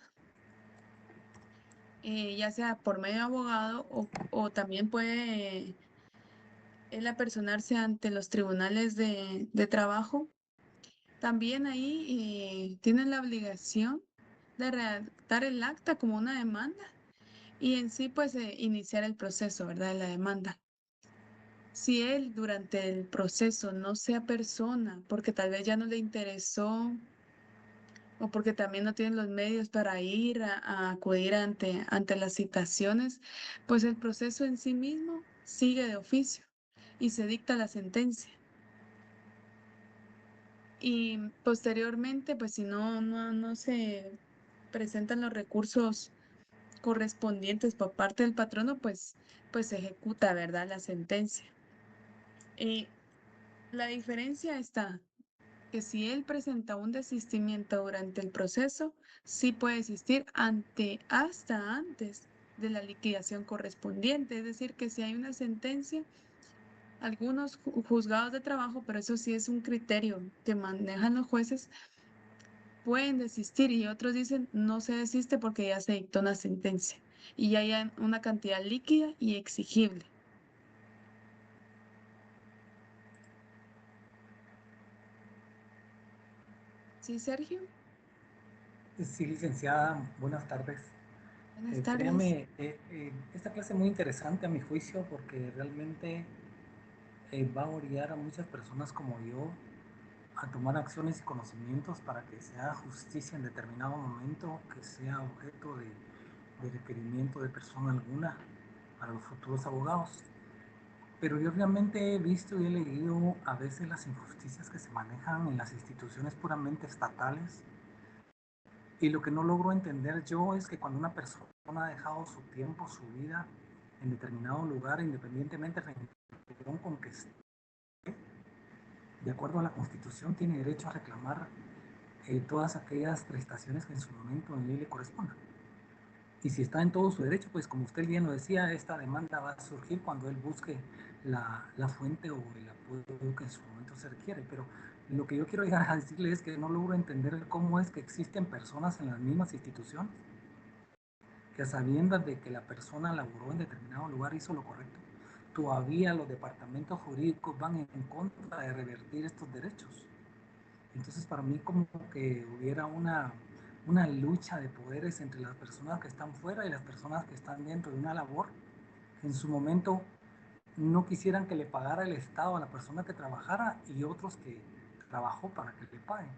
ya sea por medio de abogado o también puede él apersonarse ante los tribunales de trabajo, también ahí tienen la obligación de redactar el acta como una demanda y en sí pues iniciar el proceso, ¿verdad? De la demanda. Si él durante el proceso no se apersona porque tal vez ya no le interesó o porque también no tiene los medios para ir a acudir ante las citaciones, pues el proceso en sí mismo sigue de oficio y se dicta la sentencia. Y posteriormente, pues si no se presentan los recursos correspondientes por parte del patrono, pues se ejecuta, ¿verdad? La sentencia. La diferencia está que si él presenta un desistimiento durante el proceso, sí puede desistir hasta antes de la liquidación correspondiente. Es decir, que si hay una sentencia, algunos juzgados de trabajo, pero eso sí es un criterio que manejan los jueces, pueden desistir y otros dicen no se desiste porque ya se dictó una sentencia y ya hay una cantidad líquida y exigible. ¿Sí, Sergio? Sí, licenciada, buenas tardes. Buenas tardes. Créame, esta clase es muy interesante a mi juicio porque realmente va a orillar a muchas personas como yo a tomar acciones y conocimientos para que se haga justicia en determinado momento, que sea objeto de requerimiento de persona alguna para los futuros abogados. Pero yo realmente he visto y he leído a veces las injusticias que se manejan en las instituciones puramente estatales. Y lo que no logro entender yo es que cuando una persona ha dejado su tiempo, su vida en determinado lugar, independientemente de la religión con que esté, de acuerdo a la Constitución, tiene derecho a reclamar todas aquellas prestaciones que en su momento en ley le correspondan. Y si está en todo su derecho, pues como usted bien lo decía, esta demanda va a surgir cuando él busque la fuente o el apoyo que en su momento se requiere. Pero lo que yo quiero llegar a decirle es que no logro entender cómo es que existen personas en las mismas instituciones que a sabiendas de que la persona laboró en determinado lugar hizo lo correcto, todavía los departamentos jurídicos van en contra de revertir estos derechos. Entonces para mí como que hubiera una lucha de poderes entre las personas que están fuera y las personas que están dentro de una labor que en su momento no quisieran que le pagara el Estado a la persona que trabajara y otros que trabajó para que le paguen.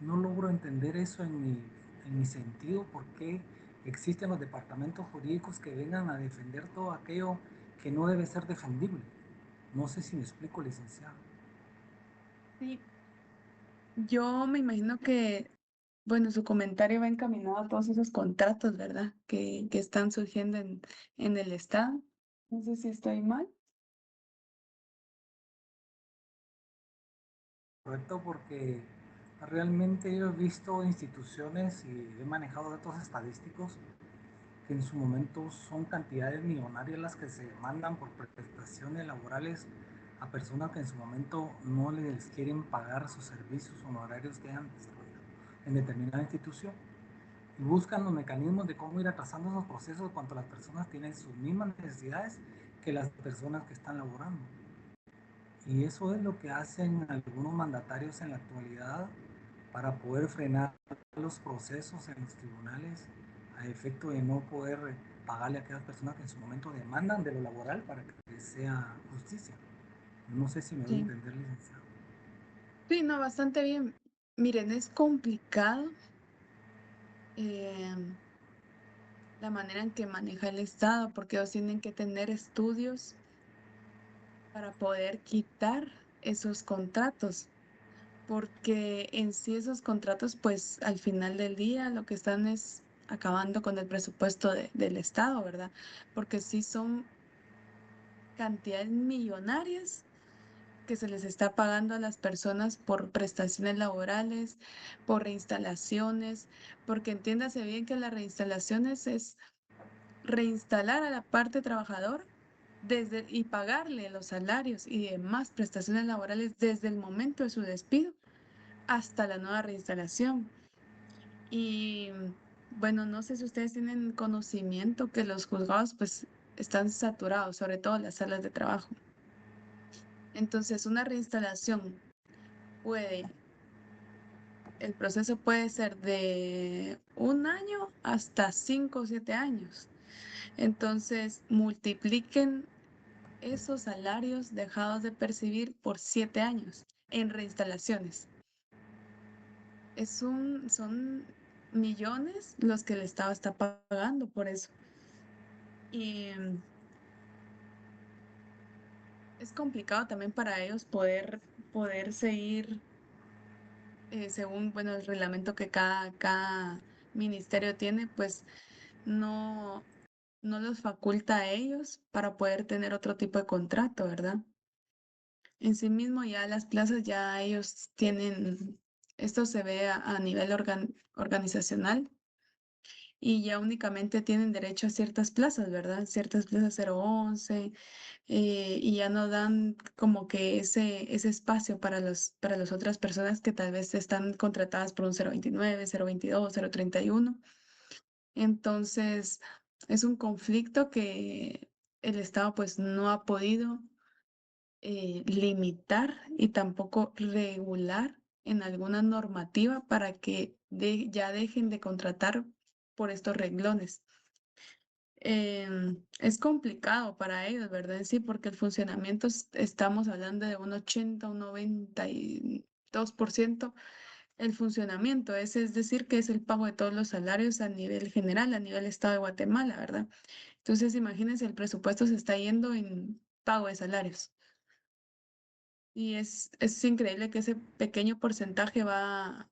No logro entender eso en mi sentido, por qué existen los departamentos jurídicos que vengan a defender todo aquello que no debe ser defendible. No sé si me explico, licenciado. Sí, yo me imagino que, bueno, su comentario va encaminado a todos esos contratos, ¿verdad? Que están surgiendo en el Estado. No sé si estoy mal. Correcto, porque realmente yo he visto instituciones y he manejado datos estadísticos que en su momento son cantidades millonarias las que se mandan por prestaciones laborales a personas que en su momento no les quieren pagar sus servicios honorarios que hayan desarrollado en determinada institución. Y buscan los mecanismos de cómo ir atrasando esos procesos cuando las personas tienen sus mismas necesidades que las personas que están laborando. Y eso es lo que hacen algunos mandatarios en la actualidad para poder frenar los procesos en los tribunales a efecto de no poder pagarle a aquellas personas que en su momento demandan de lo laboral para que sea justicia. No sé si me doy a Sí. entender, licenciado. Sí, no, bastante bien. Miren, es complicado la manera en que maneja el Estado, porque ellos tienen que tener estudios para poder quitar esos contratos, porque en sí esos contratos, pues al final del día lo que están es acabando con el presupuesto del Estado, ¿verdad? Porque sí son cantidades millonarias que se les está pagando a las personas por prestaciones laborales, por reinstalaciones, porque entiéndase bien que las reinstalaciones es reinstalar a la parte trabajadora y pagarle los salarios y demás prestaciones laborales desde el momento de su despido hasta la nueva reinstalación. Y bueno, no sé si ustedes tienen conocimiento que los juzgados pues están saturados, sobre todo las salas de trabajo. Entonces, una reinstalación el proceso puede ser de 1 año hasta 5 o 7 años. Entonces, multipliquen esos salarios dejados de percibir por 7 años en reinstalaciones. Son millones los que el Estado está pagando por eso. Y es complicado también para ellos poder seguir según, bueno, el reglamento que cada ministerio tiene, pues no, no los faculta a ellos para poder tener otro tipo de contrato, ¿verdad? En sí mismo ya las plazas ya ellos tienen, esto se ve a nivel organizacional y ya únicamente tienen derecho a ciertas plazas, ¿verdad? Ciertas plazas 011 y ya no dan como que ese espacio para las otras personas que tal vez están contratadas por un 029, 022, 031. Entonces, es un conflicto que el Estado pues no ha podido limitar y tampoco regular en alguna normativa para que ya dejen de contratar por estos renglones. Es complicado para ellos, ¿verdad? En sí, porque el funcionamiento estamos hablando de un 80, un 92% el funcionamiento, es decir, que es el pago de todos los salarios a nivel general, a nivel Estado de Guatemala, ¿verdad? Entonces, imagínense, el presupuesto se está yendo en pago de salarios. Y es increíble que ese pequeño porcentaje va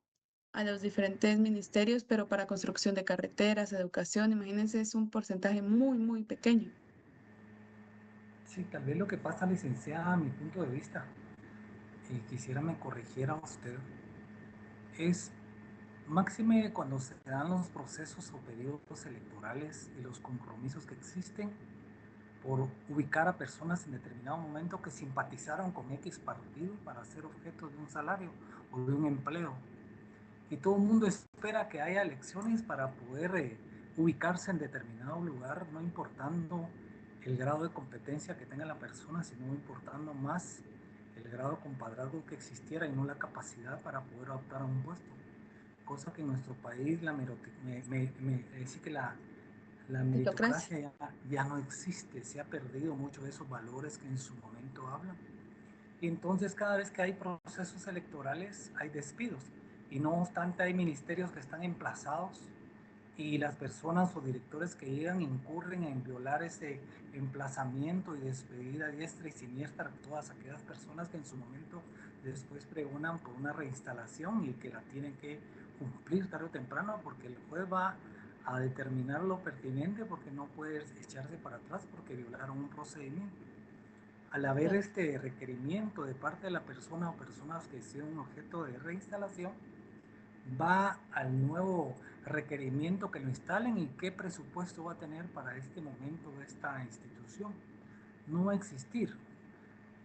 a los diferentes ministerios, pero para construcción de carreteras, educación, imagínense, es un porcentaje muy, muy pequeño. Sí, tal vez lo que pasa, licenciada, a mi punto de vista, y quisiera me corrigiera usted, es máxime cuando se dan los procesos o periodos electorales y los compromisos que existen por ubicar a personas en determinado momento que simpatizaron con X partido para ser objeto de un salario o de un empleo. Y todo el mundo espera que haya elecciones para poder ubicarse en determinado lugar, no importando el grado de competencia que tenga la persona, sino importando más el grado de compadrazgo que existiera y no la capacidad para poder optar a un puesto. Cosa que en nuestro país la La Meritocracia. meritocracia ya no existe, se ha perdido mucho de esos valores que en su momento hablan. Y entonces cada vez que hay procesos electorales hay despidos. Y no obstante hay ministerios que están emplazados y las personas o directores que llegan incurren en violar ese emplazamiento y despedir a diestra y siniestra a todas aquellas personas que en su momento después pregonan por una reinstalación y que la tienen que cumplir tarde o temprano porque el juez va a determinar lo pertinente porque no puede echarse para atrás porque violaron un procedimiento. Al haber este requerimiento de parte de la persona o personas que sean objeto de reinstalación, va al nuevo requerimiento que lo instalen y qué presupuesto va a tener para este momento de esta institución. No va a existir.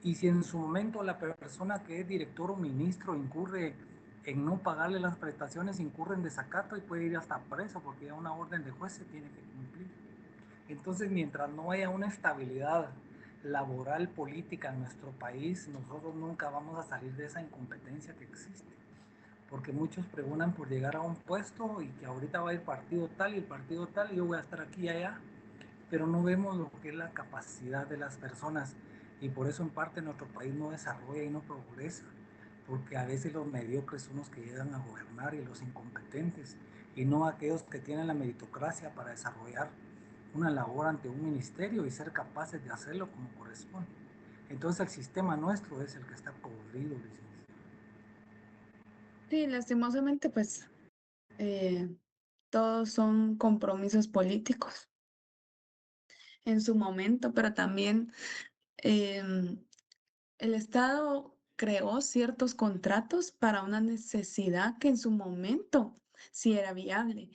Y si en su momento la persona que es director o ministro incurre en no pagarle las prestaciones, incurre en desacato y puede ir hasta preso porque ya una orden de juez se tiene que cumplir. Entonces, mientras no haya una estabilidad laboral, política en nuestro país, nosotros nunca vamos a salir de esa incompetencia que existe. Porque muchos preguntan por llegar a un puesto y que ahorita va a ir partido tal y el partido tal y yo voy a estar aquí y allá, pero no vemos lo que es la capacidad de las personas y por eso en parte nuestro país no desarrolla y no progresa, porque a veces los mediocres son los que llegan a gobernar y los incompetentes y no aquellos que tienen la meritocracia para desarrollar una labor ante un ministerio y ser capaces de hacerlo como corresponde. Entonces el sistema nuestro es el que está podrido, licenciado. Sí, lastimosamente, pues todos son compromisos políticos en su momento, pero también em, el Estado creó ciertos contratos para una necesidad que en su momento sí era viable.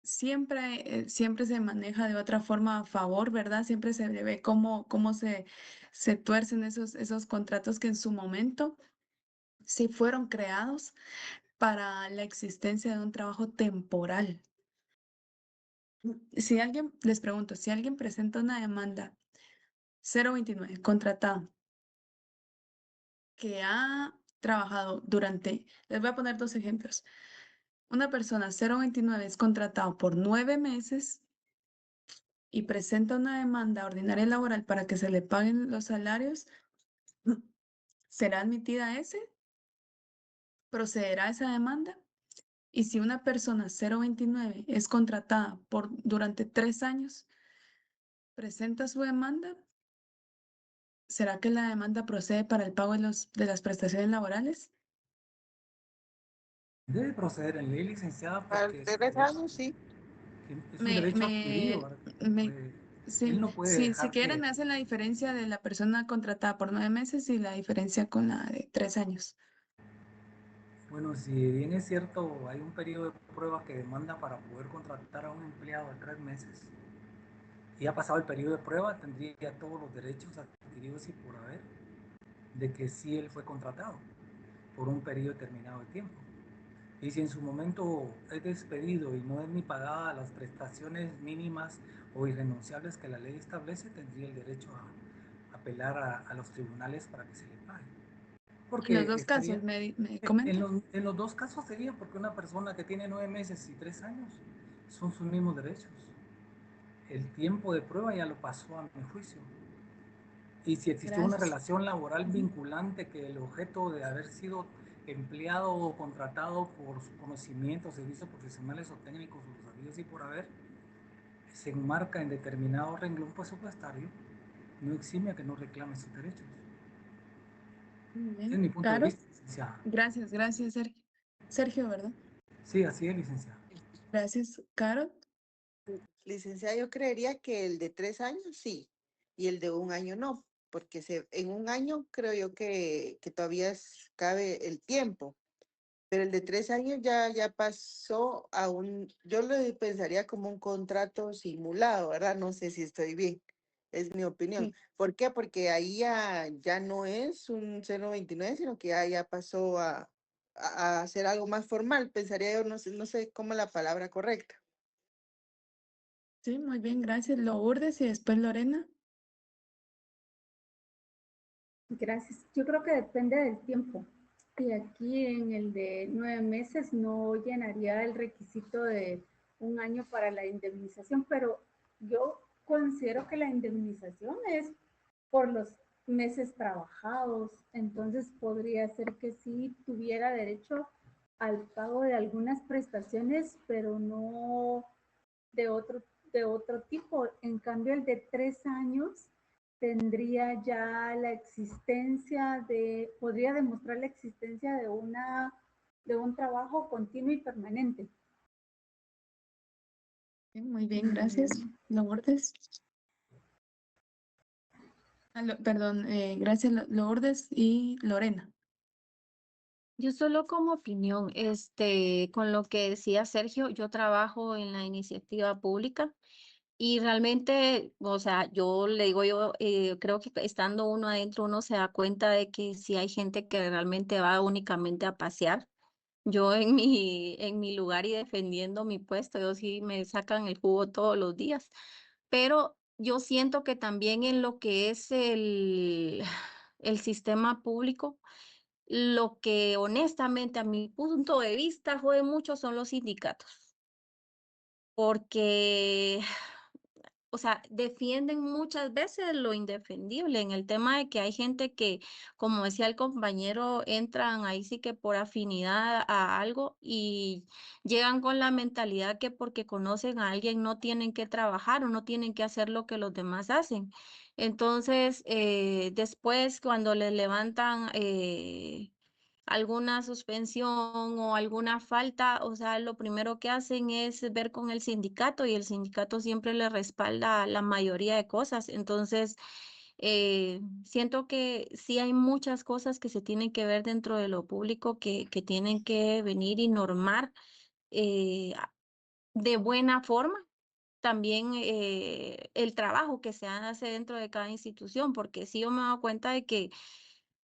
Siempre se maneja de otra forma a favor, ¿verdad? Siempre se le ve cómo se tuercen esos contratos que en su momento sí fueron creados para la existencia de un trabajo temporal. Si alguien, les pregunto, si alguien presenta una demanda 029 contratado que ha trabajado durante, les voy a poner dos ejemplos. Una persona 029 es contratado por 9 meses y presenta una demanda ordinaria laboral para que se le paguen los salarios, ¿será admitida ese? ¿Procederá esa demanda? Y si una persona 029 es contratada durante 3 años, presenta su demanda, ¿será que la demanda procede para el pago de las prestaciones laborales? Debe proceder en ley, licenciada, Al porque es un 3 años, sí. Me, derecho adquirido, me, ¿verdad? me, Él sí, no puede sí, si dejar quieren, que, me hacen la diferencia de la persona contratada por 9 meses y la diferencia con la de 3 años. bueno, si bien es cierto, hay un periodo de prueba que demanda para poder contratar a un empleado de 3 meses, y ha pasado el periodo de prueba, tendría todos los derechos adquiridos y por haber, de que sí él fue contratado por un periodo determinado de tiempo. Y si en su momento es despedido y no es ni pagada las prestaciones mínimas o irrenunciables que la ley establece, tendría el derecho a apelar a los tribunales para que se le pague. En los Porque dos casos, estaría, me en comenta. en los dos casos sería porque una persona que tiene 9 meses y 3 años son sus mismos derechos. El tiempo de prueba ya lo pasó a mi juicio. Y si existió una Gracias. relación laboral vinculante que el objeto de haber sido empleado o contratado por sus conocimientos, servicios profesionales o técnicos o los habidos y por haber, se enmarca en determinado renglón presupuestario, no exime a que no reclame sus derechos. Muy Ese es bien. mi punto de Claro. vista, licenciada. Gracias, Sergio. Sergio, ¿verdad? Sí, así es, licenciada. Gracias, Caro. Licenciada, yo creería que el de 3 años sí, y el de un año no, porque en un año creo yo que todavía cabe el tiempo, pero el de 3 años ya pasó yo lo pensaría como un contrato simulado, ¿verdad? No sé si estoy bien, es mi opinión. Sí. ¿Por qué? Porque ahí ya no es un 029, sino que ya pasó a hacer algo más formal, pensaría yo, no sé cómo es la palabra correcta. Sí, muy bien, gracias. Lourdes y después Lorena. Gracias. Yo creo que depende del tiempo. Y aquí en el de 9 meses no llenaría el requisito de un año para la indemnización, pero yo considero que la indemnización es por los meses trabajados, entonces podría ser que sí tuviera derecho al pago de algunas prestaciones, pero no de otro tipo. En cambio, el de 3 años tendría ya la existencia podría demostrar la existencia de un trabajo continuo y permanente. Muy bien, gracias. Lourdes. Perdón, gracias Lourdes y Lorena. Yo solo como opinión, con lo que decía Sergio, yo trabajo en la iniciativa pública y realmente, o sea, yo le digo, yo creo que estando uno adentro, uno se da cuenta de que si hay gente que realmente va únicamente a pasear. Yo en mi lugar y defendiendo mi puesto, yo sí me sacan el jugo todos los días, pero yo siento que también en lo que es el sistema público, lo que honestamente a mi punto de vista jode mucho son los sindicatos, porque, o sea, defienden muchas veces lo indefendible en el tema de que hay gente que, como decía el compañero, entran ahí sí que por afinidad a algo y llegan con la mentalidad que porque conocen a alguien no tienen que trabajar o no tienen que hacer lo que los demás hacen. Entonces, después cuando les levantan alguna suspensión o alguna falta, o sea, lo primero que hacen es ver con el sindicato y el sindicato siempre le respalda la mayoría de cosas. Entonces, siento que sí hay muchas cosas que se tienen que ver dentro de lo público que tienen que venir y normar de buena forma. También el trabajo que se hace dentro de cada institución, porque sí yo me he dado cuenta de que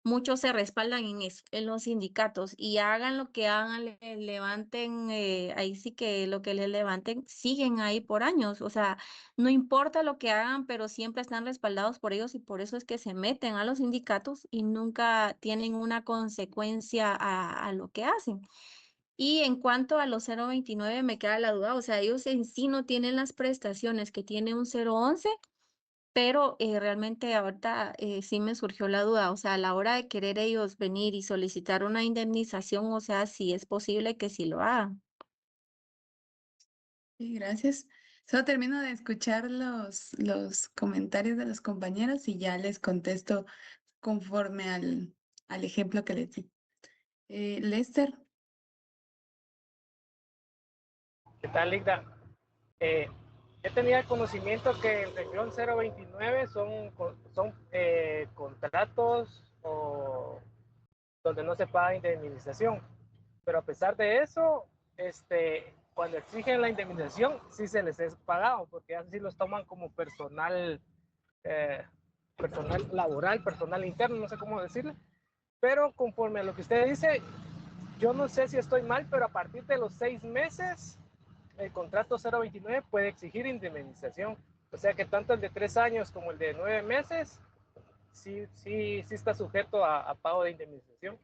muchos se respaldan en eso, en los sindicatos, y hagan lo que hagan, levanten, ahí sí que lo que les levanten, siguen ahí por años, o sea, no importa lo que hagan, pero siempre están respaldados por ellos y por eso es que se meten a los sindicatos y nunca tienen una consecuencia a lo que hacen. Y en cuanto a los 029 me queda la duda, o sea, ellos en sí no tienen las prestaciones que tiene un 011, pero realmente ahorita sí me surgió la duda, o sea, a la hora de querer ellos venir y solicitar una indemnización, o sea, si es posible que sí lo hagan. Sí, gracias. Solo termino de escuchar los comentarios de los compañeros y ya les contesto conforme al ejemplo que les di. Lester. ¿Qué tal, Ligda? Yo tenía conocimiento que el renglón 029 son contratos o donde no se paga indemnización. Pero a pesar de eso, cuando exigen la indemnización, sí se les es pagado, porque así los toman como personal laboral, personal interno, no sé cómo decirle. Pero conforme a lo que usted dice, yo no sé si estoy mal, pero a partir de los 6 meses, el contrato 029 puede exigir indemnización. O sea que tanto el de 3 años como el de 9 meses, sí está sujeto a pago de indemnización.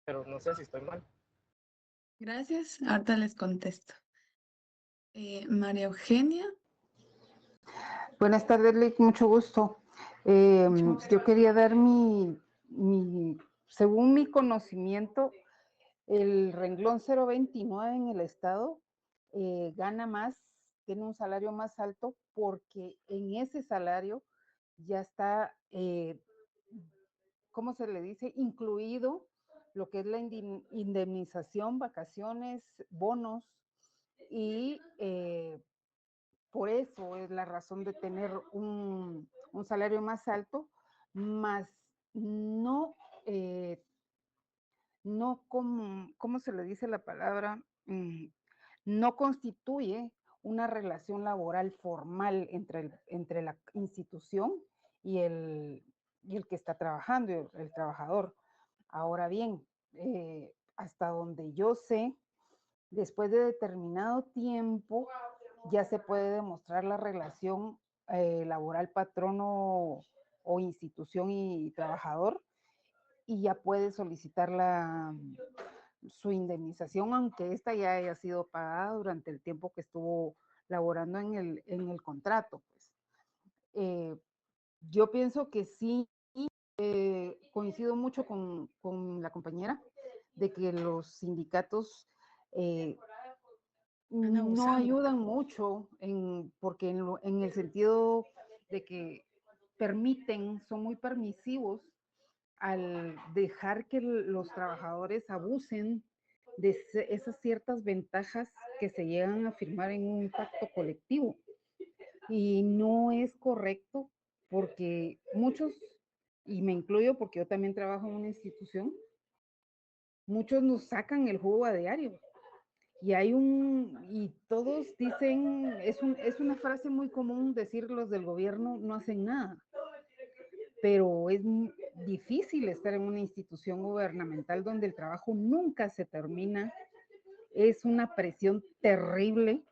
Pero no sé si estoy mal. Gracias. Ahorita les contesto. María Eugenia. Buenas tardes, Lick, mucho gusto. Yo quería dar según mi conocimiento, el renglón 029 en el estado gana más, tiene un salario más alto porque en ese salario ya está, ¿cómo se le dice? Incluido lo que es la indemnización, vacaciones, bonos y por eso es la razón de tener un salario más alto, más no, no como, ¿cómo se le dice la palabra? No constituye una relación laboral formal entre la institución y el que está trabajando, el trabajador. Ahora bien, hasta donde yo sé, después de determinado tiempo, ya se puede demostrar la relación laboral patrono o institución y trabajador y ya puede solicitar su indemnización, aunque esta ya haya sido pagada durante el tiempo que estuvo laborando en el contrato. Pues. Yo pienso que sí, coincido mucho con la compañera de que los sindicatos no ayudan mucho porque en el sentido de que son muy permisivos al dejar que los trabajadores abusen de esas ciertas ventajas que se llegan a firmar en un pacto colectivo. Y no es correcto porque muchos, y me incluyo porque yo también trabajo en una institución, muchos nos sacan el jugo a diario. Y todos dicen, es una frase muy común decir los del gobierno no hacen nada, pero es difícil estar en una institución gubernamental donde el trabajo nunca se termina, es una presión terrible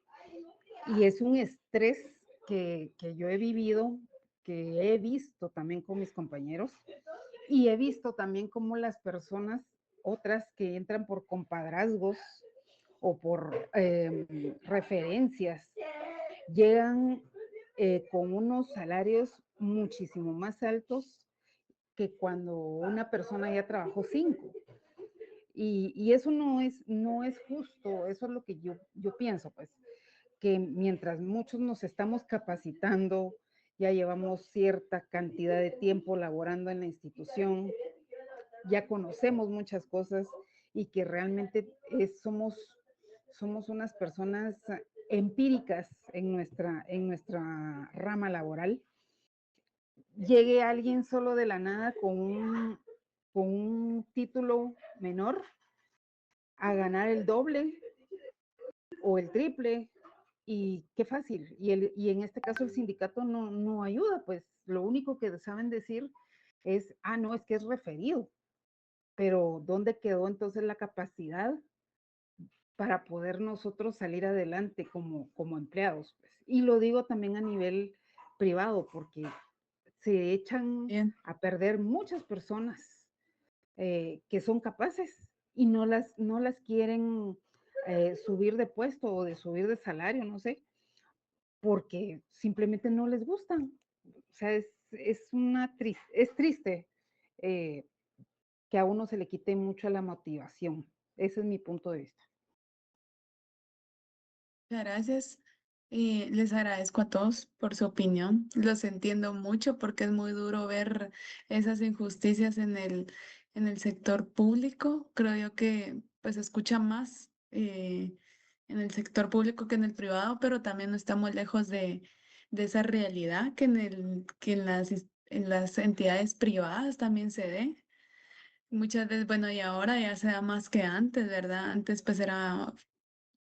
y es un estrés que yo he vivido, que he visto también con mis compañeros y he visto también cómo las personas, otras que entran por compadrazgos o por referencias, llegan con unos salarios muchísimo más altos que cuando una persona ya trabajó 5. Y eso no es justo, eso es lo que yo pienso, pues, que mientras muchos nos estamos capacitando, ya llevamos cierta cantidad de tiempo laborando en la institución, ya conocemos muchas cosas y que realmente somos unas personas empíricas en nuestra rama laboral, llegue alguien solo de la nada con un título menor a ganar el doble o el triple, y qué fácil. Y en este caso el sindicato no ayuda, pues lo único que saben decir es, no, es que es referido. Pero ¿dónde quedó entonces la capacidad para poder nosotros salir adelante como empleados? Pues? Y lo digo también a nivel privado, porque se echan a perder muchas personas que son capaces y no las quieren subir de puesto o de subir de salario, no sé, porque simplemente no les gustan. O sea, es triste que a uno se le quite mucho la motivación. Ese es mi punto de vista. Muchas gracias. Les agradezco a todos por su opinión. Los entiendo mucho porque es muy duro ver esas injusticias en el sector público. Creo yo que pues se escucha más en el sector público que en el privado, pero también no estamos lejos de esa realidad que en las entidades privadas también se ve. Muchas veces, bueno, y ahora ya se da más que antes, ¿verdad? Antes pues era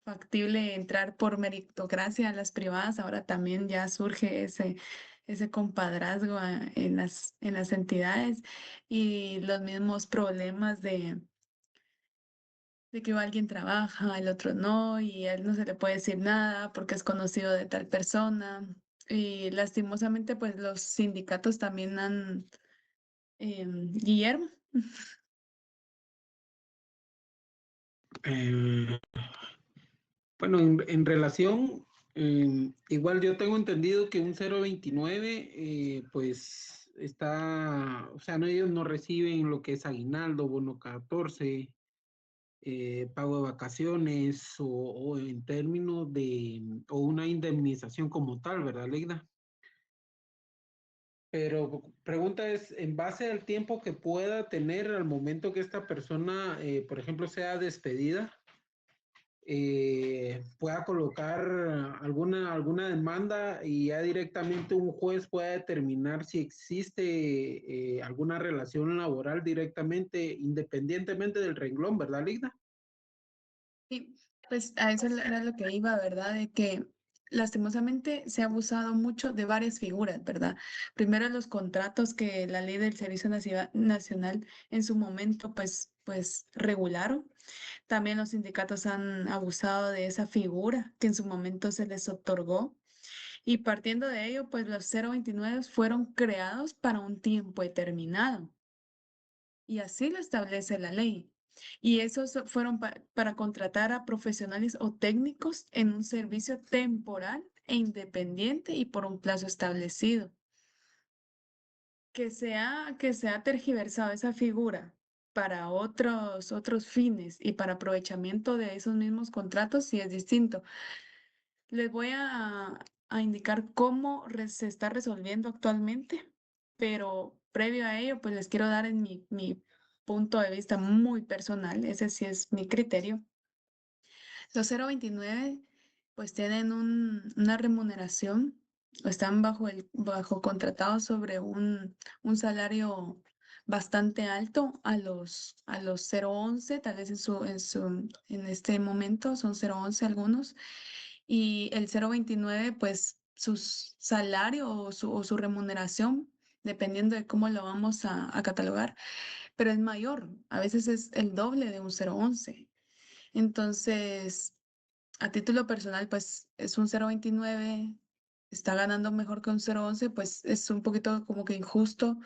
factible entrar por meritocracia a las privadas, ahora también ya surge ese compadrazgo en las entidades y los mismos problemas de que alguien trabaja, el otro no, y a él no se le puede decir nada porque es conocido de tal persona. Y lastimosamente, pues los sindicatos también Guillermo. Bueno, en relación, igual yo tengo entendido que un 029, pues está, o sea, ellos no reciben lo que es aguinaldo, bono 14, pago de vacaciones o en términos o una indemnización como tal, ¿verdad, Leida? Pero pregunta es, en base al tiempo que pueda tener al momento que esta persona, por ejemplo, sea despedida, pueda colocar alguna demanda y ya directamente un juez pueda determinar si existe alguna relación laboral directamente, independientemente del renglón, ¿verdad, Ligda? Sí, pues a eso era lo que iba, ¿verdad? De que lastimosamente se ha abusado mucho de varias figuras, ¿verdad? Primero los contratos que la ley del Servicio Nacional en su momento pues regularon. También los sindicatos han abusado de esa figura que en su momento se les otorgó. Y partiendo de ello, pues los 029 fueron creados para un tiempo determinado. Y así lo establece la ley. Y esos fueron para contratar a profesionales o técnicos en un servicio temporal e independiente y por un plazo establecido. Que sea tergiversado esa figura para otros fines y para aprovechamiento de esos mismos contratos, sí es distinto. Les voy a indicar cómo se está resolviendo actualmente, pero previo a ello, pues les quiero dar en mi punto de vista muy personal, ese sí es mi criterio. Los 029 pues tienen una remuneración, están bajo contratados sobre un salario bastante alto a los 011, tal vez en este momento son 011 algunos, y el 029 pues su salario o su remuneración, dependiendo de cómo lo vamos a catalogar, pero es mayor, a veces es el doble de un 011. Entonces, a título personal, pues es un 029, está ganando mejor que un 011, pues es un poquito como que injusto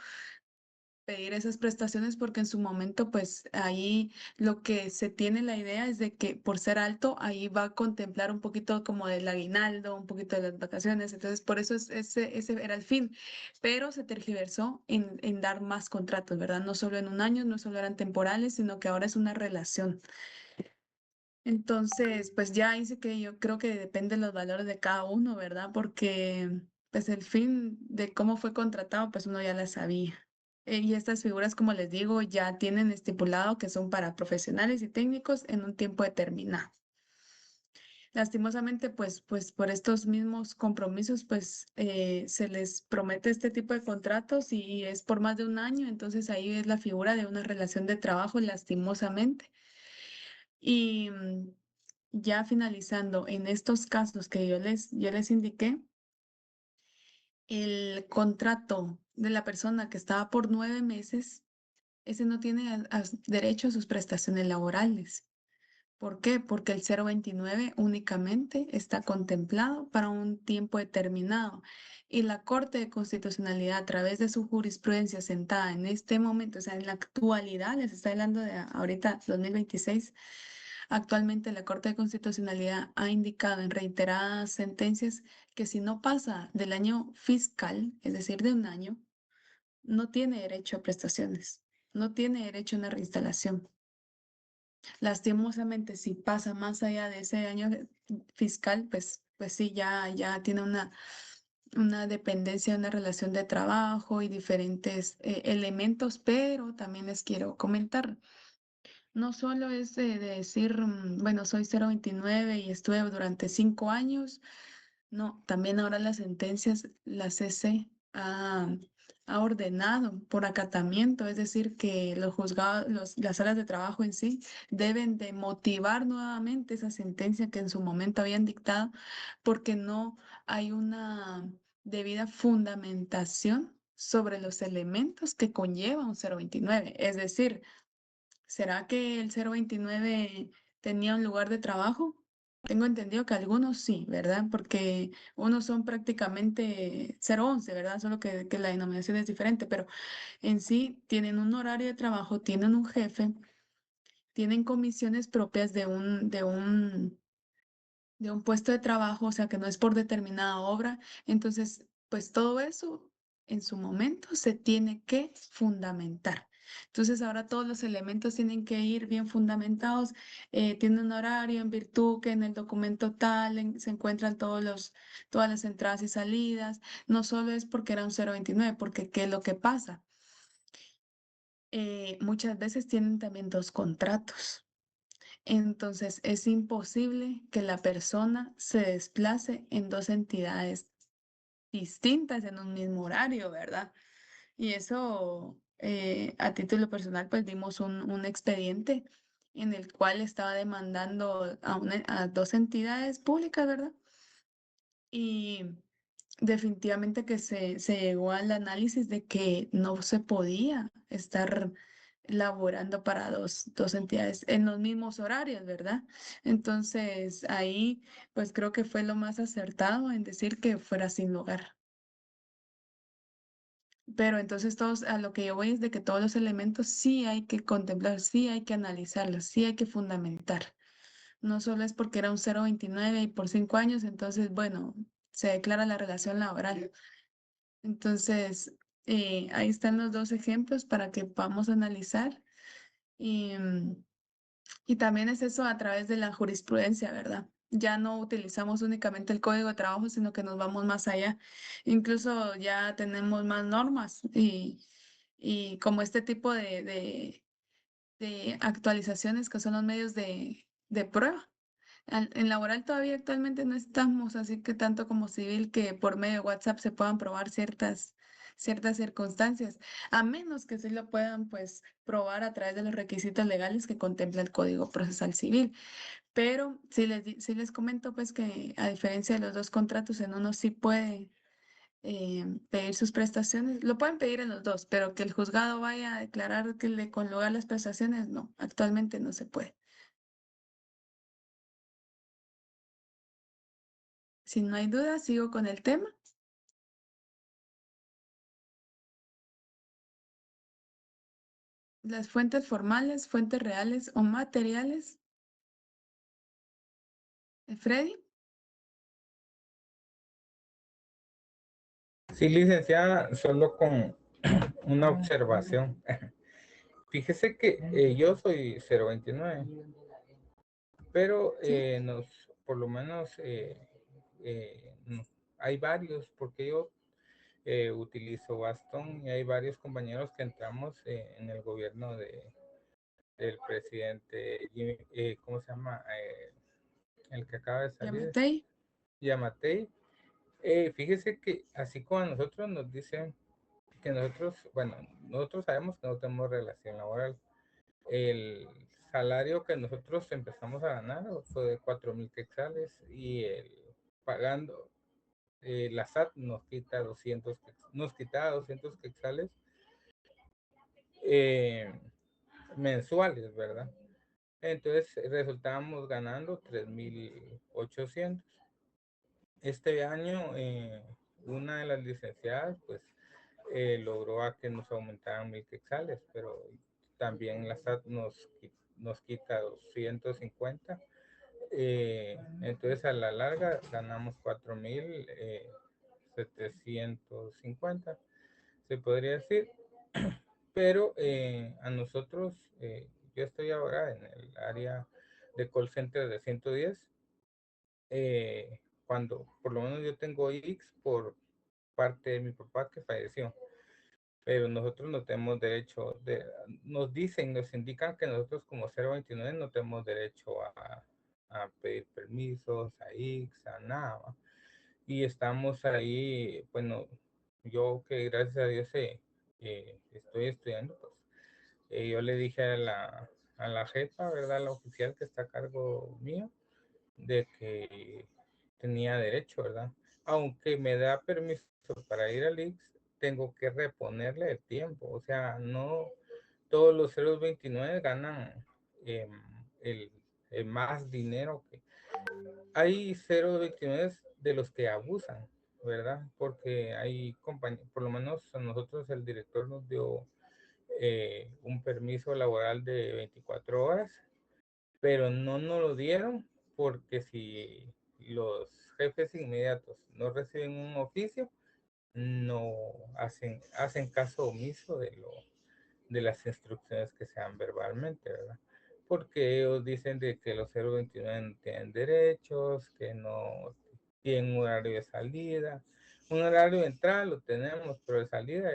pedir esas prestaciones porque en su momento, pues ahí lo que se tiene la idea es de que por ser alto, ahí va a contemplar un poquito como del aguinaldo, un poquito de las vacaciones, entonces por eso ese era el fin, pero se tergiversó en dar más contratos, ¿verdad? No solo en un año, no solo eran temporales, sino que ahora es una relación. Entonces, pues ya dice que yo creo que depende de los valores de cada uno, ¿verdad? Porque pues el fin de cómo fue contratado, pues uno ya la sabía. Y estas figuras, como les digo, ya tienen estipulado que son para profesionales y técnicos en un tiempo determinado. Lastimosamente, pues por estos mismos compromisos, pues se les promete este tipo de contratos y es por más de un año, entonces ahí es la figura de una relación de trabajo, lastimosamente. Y ya finalizando, en estos casos que yo les indiqué, el contrato de la persona que estaba por 9 meses, ese no tiene derecho a sus prestaciones laborales. ¿Por qué? Porque el 029 únicamente está contemplado para un tiempo determinado y la Corte de Constitucionalidad, a través de su jurisprudencia sentada en este momento, o sea, en la actualidad, les está hablando de ahorita 2026, actualmente la Corte de Constitucionalidad ha indicado en reiteradas sentencias que si no pasa del año fiscal, es decir, de un año, no tiene derecho a prestaciones, no tiene derecho a una reinstalación. Lastimosamente, si pasa más allá de ese año fiscal, pues sí, ya tiene una dependencia, una relación de trabajo y diferentes elementos, pero también les quiero comentar, no solo es de decir, bueno, soy 029 y estuve durante 5 años, no, también ahora las sentencias, la CC ha ordenado por acatamiento, es decir, que los juzgados, las salas de trabajo en sí deben de motivar nuevamente esa sentencia que en su momento habían dictado, porque no hay una debida fundamentación sobre los elementos que conlleva un 029. Es decir, ¿será que el 029 tenía un lugar de trabajo? Tengo entendido que algunos sí, ¿verdad? Porque unos son prácticamente 011, ¿verdad? Solo que la denominación es diferente, pero en sí tienen un horario de trabajo, tienen un jefe, tienen comisiones propias de un puesto de trabajo, o sea que no es por determinada obra. Entonces, pues todo eso en su momento se tiene que fundamentar. Entonces, ahora todos los elementos tienen que ir bien fundamentados, tienen un horario en virtud que en el documento tal se encuentran todas las entradas y salidas. No solo es porque era un 029, porque ¿qué es lo que pasa? Muchas veces tienen también dos contratos. Entonces, es imposible que la persona se desplace en dos entidades distintas en un mismo horario, ¿verdad? Y eso, a título personal, pues dimos un expediente en el cual estaba demandando a dos entidades públicas, ¿verdad? Y definitivamente que se llegó al análisis de que no se podía estar laborando para dos entidades en los mismos horarios, ¿verdad? Entonces ahí pues creo que fue lo más acertado en decir que fuera sin lugar. Pero entonces todos, a lo que yo voy es de que todos los elementos sí hay que contemplar, sí hay que analizarlos, sí hay que fundamentar. No solo es porque era un 0,29 y por 5 años, entonces, bueno, se declara la relación laboral. Entonces, ahí están los dos ejemplos para que podamos analizar. Y, y también es eso a través de la jurisprudencia, ¿verdad? Ya no utilizamos únicamente el Código de Trabajo, sino que nos vamos más allá. Incluso ya tenemos más normas y como este tipo de actualizaciones que son los medios de prueba. En laboral todavía actualmente no estamos, así que tanto como civil que por medio de WhatsApp se puedan probar ciertas circunstancias, a menos que sí lo puedan pues probar a través de los requisitos legales que contempla el Código Procesal Civil. Pero sí les comento pues que a diferencia de los dos contratos, en uno sí puede pedir sus prestaciones, lo pueden pedir en los dos, pero que el juzgado vaya a declarar que le conlugar las prestaciones, no, actualmente no se puede. Si no hay duda, sigo con el tema. Las fuentes formales, fuentes reales o materiales. Freddy. Sí, licenciada, solo con una observación. Fíjese que yo soy 029, pero por lo menos hay varios, porque yo utilizo bastón y hay varios compañeros que entramos en el gobierno del presidente, ¿cómo se llama? El que acaba de salir. Yamatei. Yamatei. Fíjese que así como a nosotros nos dicen que nosotros sabemos que no tenemos relación laboral. El salario que nosotros empezamos a ganar fue de 4,000 quetzales y pagando la SAT nos quita 200 quetzales mensuales, ¿verdad? Entonces resultábamos ganando 3,800. Este año una de las licenciadas pues logró a que nos aumentaran 1,000 quetzales, pero también la SAT nos quita 250. Entonces a la larga ganamos 4,750, se podría decir. Pero a nosotros, yo estoy ahora en el área de call center de 110. Cuando por lo menos yo tengo X por parte de mi papá que falleció, pero nosotros no tenemos derecho, nos indican que nosotros como 029 no tenemos derecho a pedir permisos, a X, a nada. Y estamos ahí, bueno, yo que gracias a Dios estoy estudiando, pues yo le dije a la jefa, ¿verdad? La oficial que está a cargo mío, de que tenía derecho, ¿verdad? Aunque me da permiso para ir al IX, tengo que reponerle el tiempo. O sea, no todos los 029 ganan el más dinero que... Hay 029 de los que abusan, ¿verdad? Porque hay compañías, por lo menos a nosotros el director nos dio un permiso laboral de 24 horas, pero no nos lo dieron porque si los jefes inmediatos no reciben un oficio, no hacen caso omiso de las instrucciones que se dan verbalmente, ¿verdad? Porque ellos dicen de que los 029 no tienen derechos, que no tienen un horario de salida. Un horario de entrada lo tenemos, pero de salida,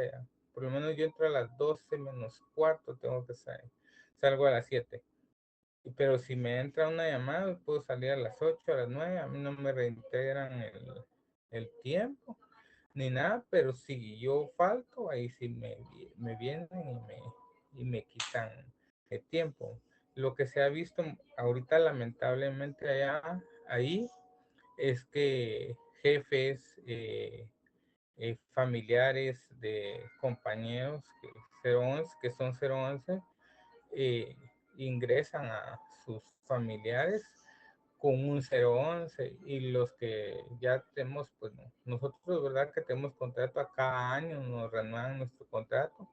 por lo menos yo entro a las 12 menos cuarto, tengo que salir. Salgo a las 7. Pero si me entra una llamada, puedo salir a las 8, a las 9, a mí no me reintegran el tiempo ni nada, pero si yo falto, ahí sí me vienen y me quitan el tiempo. Lo que se ha visto ahorita lamentablemente ahí es que jefes, familiares de compañeros que son 011, ingresan a sus familiares con un 011 y los que ya tenemos, pues nosotros, ¿verdad? Que tenemos contrato a cada año, nos renuevan nuestro contrato,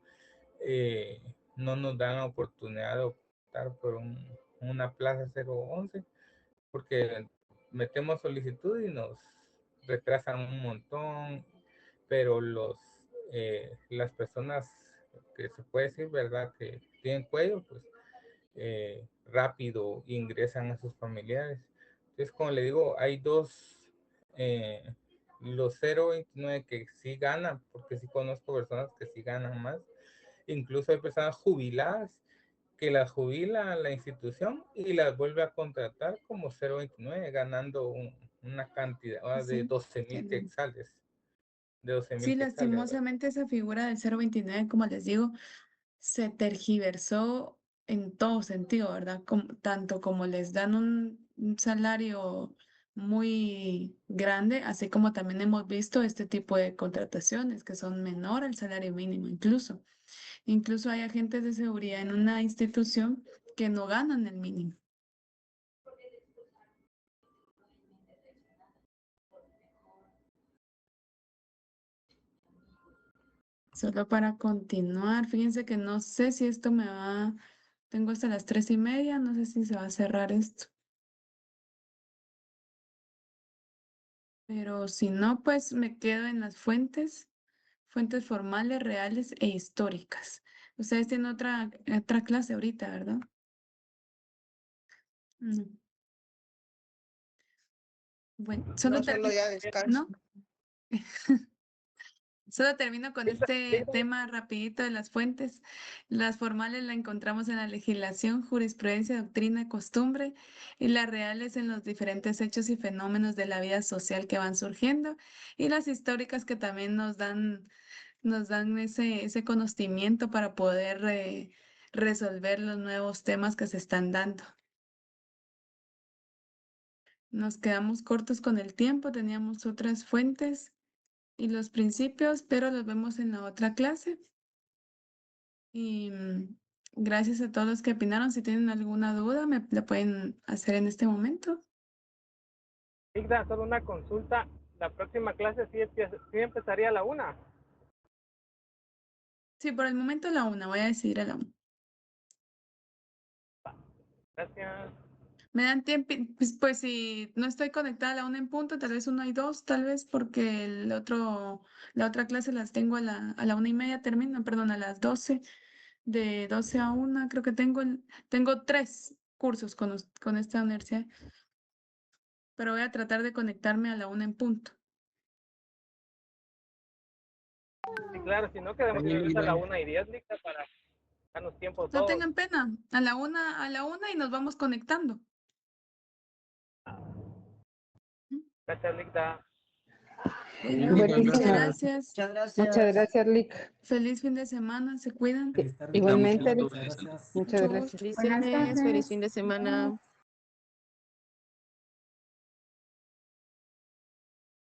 no nos dan la oportunidad de optar por una plaza 011 porque metemos solicitud y nos retrasan un montón, pero las personas que se puede decir, ¿verdad? Que tienen cuello, pues rápido ingresan a sus familiares. Entonces, como le digo, hay dos, los 029 que sí ganan, porque sí conozco personas que sí ganan más. Incluso hay personas jubiladas que las jubila la institución y las vuelve a contratar como 029, ganando una cantidad de Sí, 12,000 quetzales. De 12,000 sí, quetzales, ¿verdad? lastimosamente esa figura del 029, como les digo, se tergiversó en todo sentido, ¿verdad? Tanto como les dan un salario muy grande, así como también hemos visto este tipo de contrataciones que son menor al salario mínimo incluso. Incluso hay agentes de seguridad en una institución que no ganan el mínimo. Solo para continuar, fíjense que no sé si esto me va, tengo hasta las 3:30, no sé si se va a cerrar esto. Pero si no, pues me quedo en las fuentes formales, reales e históricas. Ustedes tienen otra clase ahorita, ¿verdad? No. Bueno, No, solo ya descanso. ¿no? Solo termino con este tema rapidito de las fuentes. Las formales la encontramos en la legislación, jurisprudencia, doctrina y costumbre, y las reales en los diferentes hechos y fenómenos de la vida social que van surgiendo, y las históricas que también nos dan ese conocimiento para poder resolver los nuevos temas que se están dando. Nos quedamos cortos con el tiempo, teníamos otras fuentes y los principios, pero los vemos en la otra clase. Y gracias a todos los que opinaron. Si tienen alguna duda, me la pueden hacer en este momento. Igda, solo una consulta. La próxima clase sí empezaría a la 1. Sí, por el momento a la 1, voy a decidir a la 1. Gracias. Me dan tiempo, pues si no estoy conectada a la 1 en punto, tal vez 1 y 2, tal vez porque la otra clase las tengo a la 1:30, termino, perdón, a las 12, de 12 a 1, creo que tengo 3 cursos con esta universidad, pero voy a tratar de conectarme a la 1 en punto. Sí, claro, si no quedamos a la 1:10, Igda, para darnos tiempo No todos. tengan pena, a la 1 y nos vamos conectando. Gracias, Igda. Muchas gracias. Muchas gracias. Muchas gracias, Lick. Feliz fin de semana, se cuidan. Igualmente, Muchas Lick. gracias. Muchas gracias. Felices, feliz fin de semana.